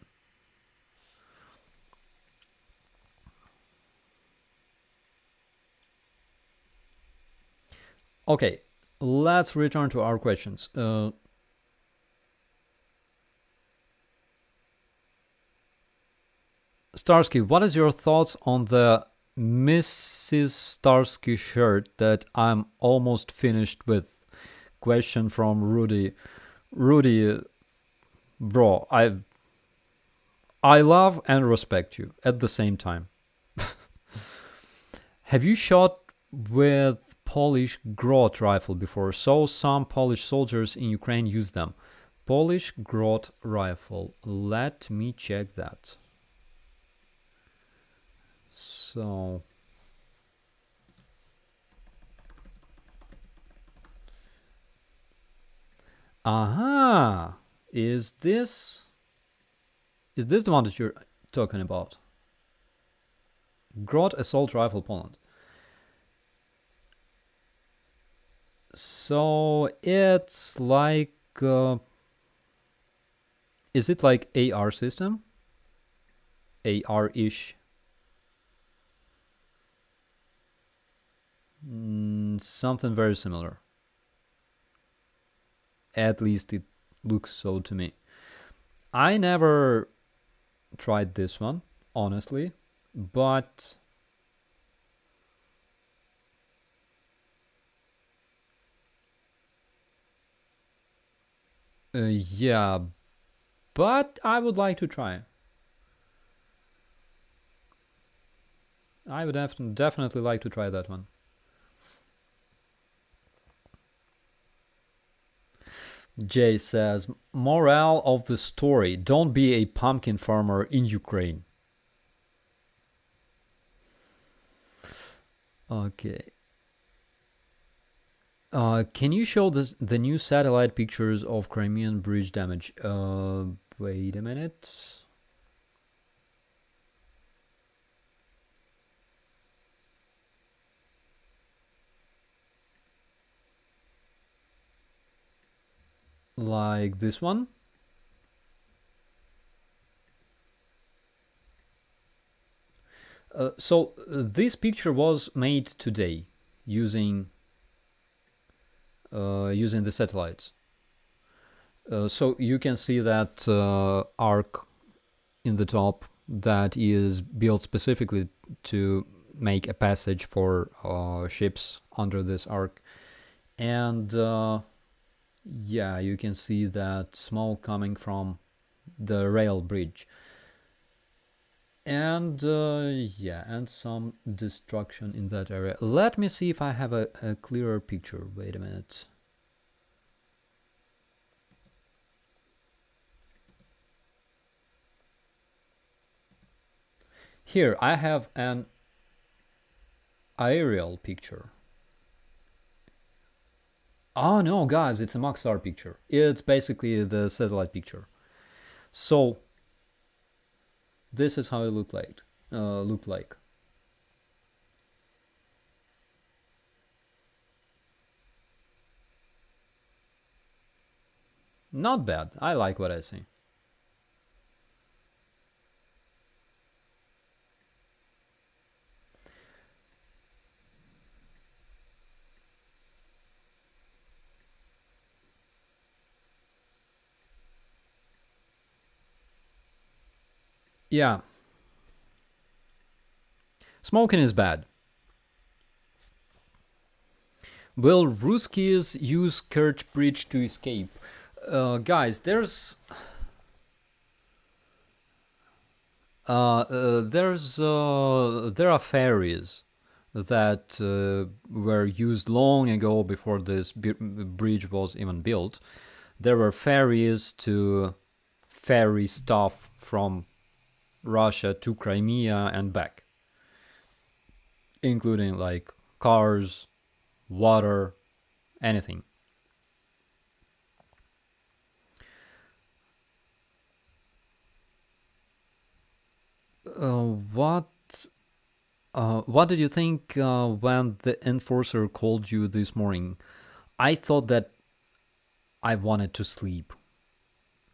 Okay, let's return to our questions. Starsky, what is your thoughts on the Mrs. Starsky shirt that I'm almost finished with? Question from Rudy. Rudy, bro, I love and respect you at the same time. Have you shot with Polish Grot rifle before? So some Polish soldiers in Ukraine use them. Polish Grot rifle. Let me check that. So aha, is this the one that you're talking about? Grot assault rifle Poland. So it's like is it like AR system? AR-ish? Something very similar. At least it looks so to me. I never tried this one, honestly, but yeah, but I would like to try. I would definitely like to try that one. Jay says, morale of the story, don't be a pumpkin farmer in Ukraine. Okay. Can you show the new satellite pictures of Crimean bridge damage? Wait a minute. Like this one? So this picture was made today using using the satellites. So you can see that arc in the top that is built specifically to make a passage for ships under this arc. And yeah, you can see that smoke coming from the rail bridge. And yeah, and some destruction in that area. Let me see if I have a clearer picture. Wait a minute. Here, I have an aerial picture. Oh no, guys, it's a Maxar picture. It's basically the satellite picture. So this is how it looked like. Not bad. I like what I see. Yeah, smoking is bad. Will Ruskies use Kerch Bridge to escape? Guys, there are ferries that were used long ago before this bridge was even built. There were ferries to ferry stuff from Russia to Crimea and back, including like cars, water, anything. What did you think when the enforcer called you this morning? I thought that I wanted to sleep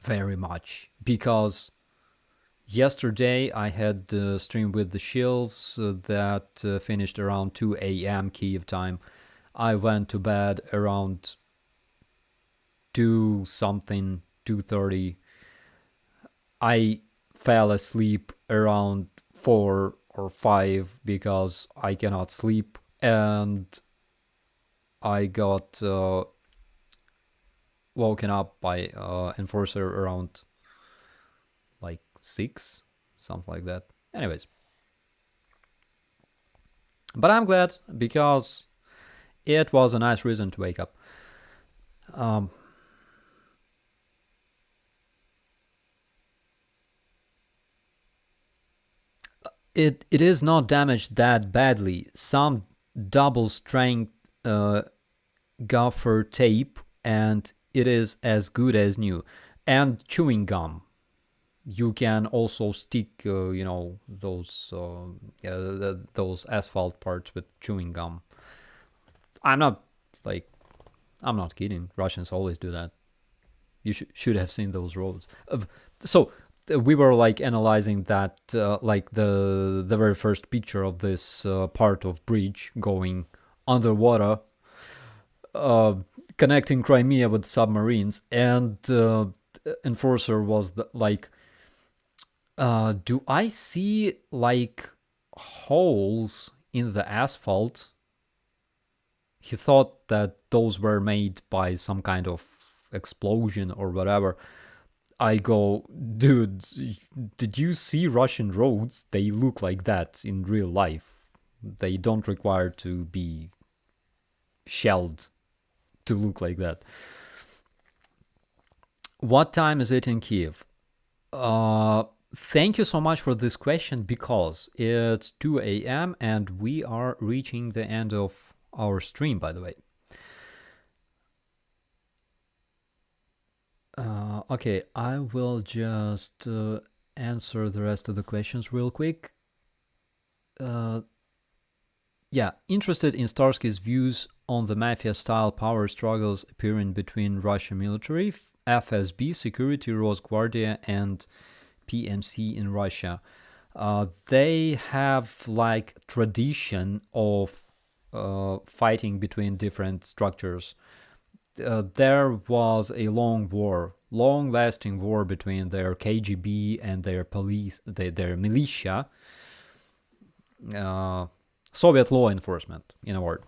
very much because yesterday I had the stream with the Shills that finished around 2 a.m. Kiev time. I went to bed around 2 something, 2:30. I fell asleep around 4 or 5 because I cannot sleep, and I got woken up by enforcer around like 6, something like that. Anyways, but I'm glad because it was a nice reason to wake up. It is not damaged that badly. Some double strength gaffer tape, and it is as good as new. And chewing gum. You can also stick, those asphalt parts with chewing gum. I'm not kidding. Russians always do that. You should have seen those roads. So we were like analyzing that, like the very first picture of this part of bridge going underwater, connecting Crimea with submarines, and enforcer was like, do I see like holes in the asphalt? He thought that those were made by some kind of explosion or whatever. I go, dude, did you see Russian roads? They look like that in real life. They don't require to be shelled to look like that. What time is it in Kiev? Thank you so much for this question, because it's 2 a.m. and we are reaching the end of our stream, by the way. Okay, I will just answer the rest of the questions real quick. Yeah, interested in Starsky's views on the mafia-style power struggles appearing between Russian military, FSB, Security, Rosguardia, and PMC in Russia. They have like tradition of fighting between different structures. There was a long-lasting war between their KGB and their police, their militia, Soviet law enforcement, in a word.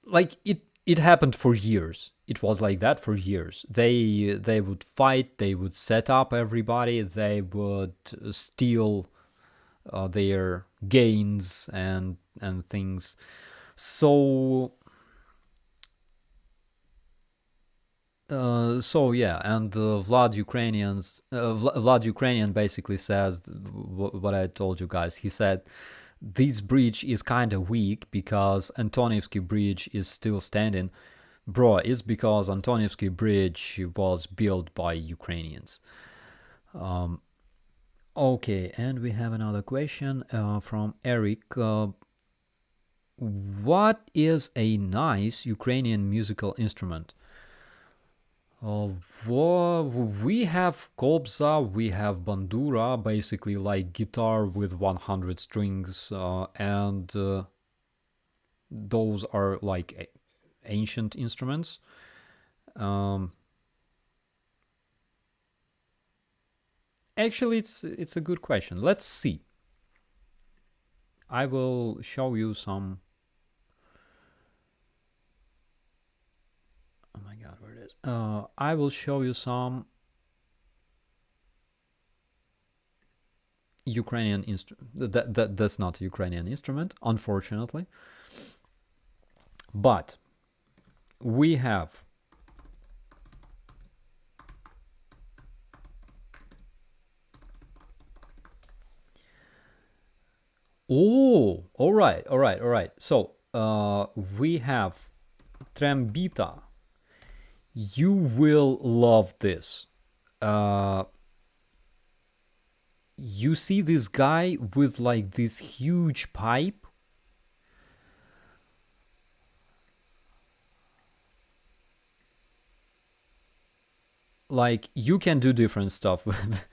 Like it happened for years. It was like that for years. They would fight. They would set up everybody. They would steal their gains and things. So yeah, and Vlad Ukrainian basically says what I told you guys. He said this bridge is kind of weak because Antonievsky Bridge is still standing. Bro, it's because Antonievsky Bridge was built by Ukrainians. Okay, and we have another question from Eric. What is a nice Ukrainian musical instrument? We have kobza, we have bandura, basically like guitar with 100 strings, and those are like ancient instruments. Actually, it's a good question. Let's see. I will show you some. Oh my god, where it is? I will show you some Ukrainian instrument. That's not a Ukrainian instrument, unfortunately. But we have all right. So we have Trembita. You will love this. You see this guy with like this huge pipe. Like you can do different stuff with.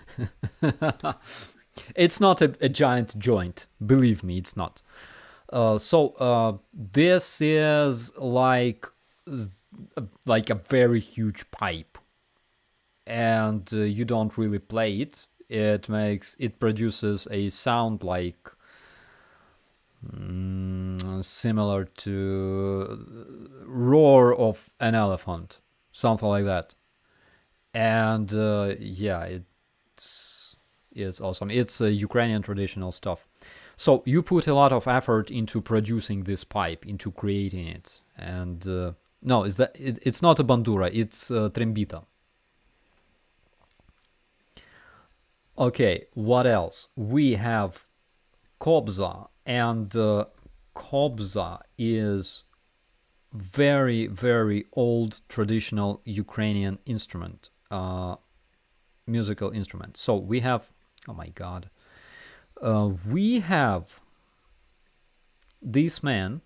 It's not a giant joint, believe me, it's not. This is like a very huge pipe, and you don't really play it. It produces a sound like similar to roar of an elephant, something like that. And yeah, it's awesome. It's Ukrainian traditional stuff. So you put a lot of effort into producing this pipe, into creating it, and no, it's not a bandura, it's trembita. Okay, what else? We have kobza, and kobza is very, very old traditional Ukrainian instrument, musical instrument. So we have, oh my god, we have this man.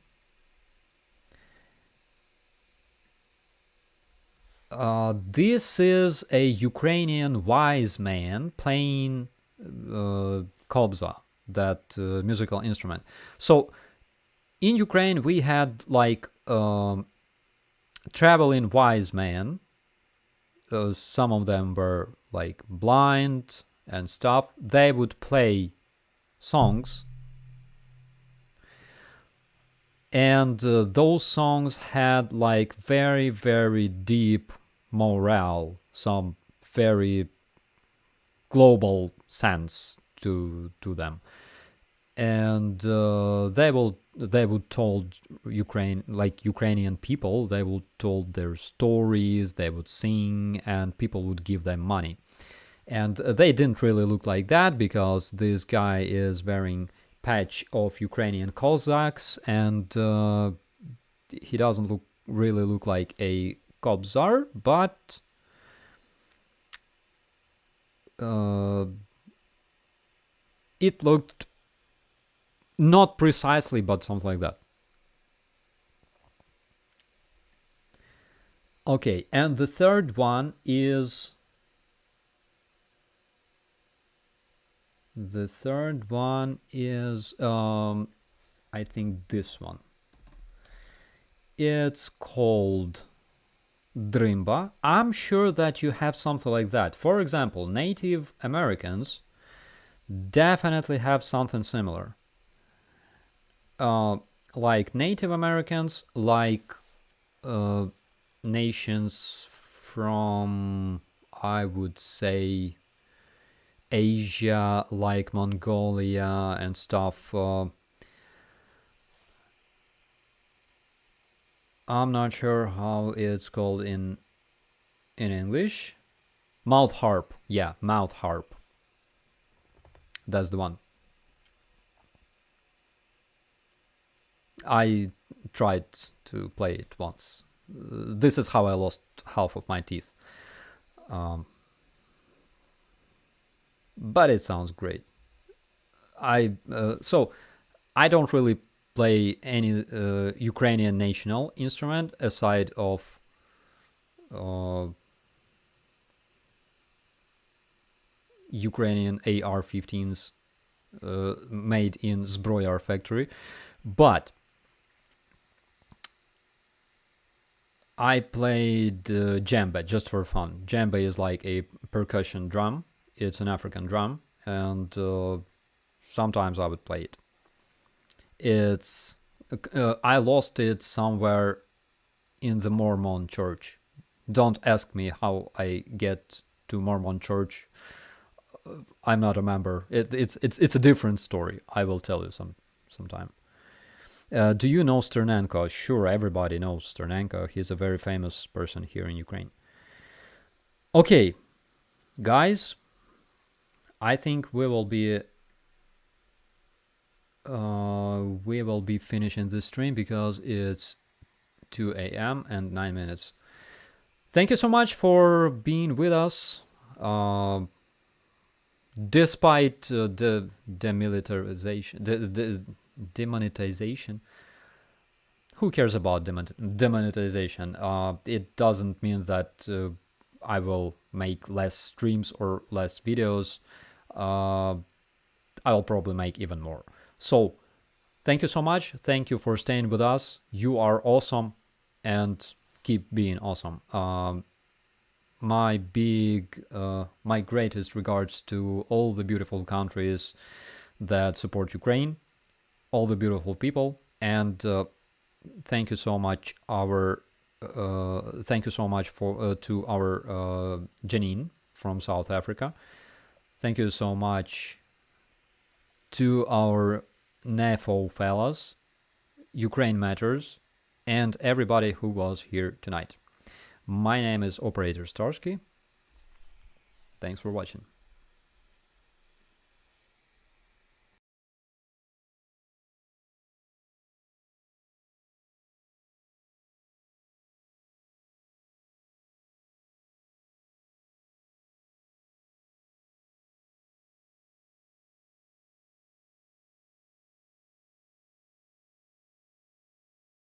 This is a Ukrainian wise man playing kobza, that musical instrument. So in Ukraine, we had like traveling wise men. Some of them were like blind and stuff. They would play songs, and those songs had like very, very deep morale, some very global sense to them, and they will they would told Ukrainian people, they would told their stories, they would sing, and people would give them money. And they didn't really look like that, because this guy is wearing patch of Ukrainian Cossacks, and he doesn't really look like a Kobzar, but it looked not precisely, but something like that. Okay, and the third one is... I think this one. It's called Drimba. I'm sure that you have something like that. For example, Native Americans definitely have something similar. Like Native Americans, like nations from, I would say, Asia, like Mongolia and stuff. I'm not sure how it's called in English. Mouth harp. Yeah, mouth harp. That's the one. I tried to play it once. This is how I lost half of my teeth. But it sounds great. So I don't really play any Ukrainian national instrument aside of Ukrainian AR-15s made in Zbroyar factory, but I played djembe just for fun. Djembe is like a percussion drum. It's an African drum, and sometimes I would play it. It's I lost it somewhere in the Mormon church. Don't ask me how I get to Mormon church. I'm not a member. It's a different story. I will tell you sometime. Do you know Sternenko? Sure, everybody knows Sternenko. He's a very famous person here in Ukraine. Okay, guys, I think we will be finishing this stream because it's 2 a.m. and 9 minutes. Thank you so much for being with us. Despite the demilitarization, the demonetization. Who cares about demonetization? It doesn't mean that I will make less streams or less videos. I'll probably make even more. So thank you so much. Thank you for staying with us. You are awesome, and keep being awesome. My greatest regards to all the beautiful countries that support Ukraine, all the beautiful people, and thank you so much. Thank you so much to our Janine from South Africa. Thank you so much to our NEFO fellas, Ukraine Matters, and everybody who was here tonight. My name is Operator Starsky. Thanks for watching.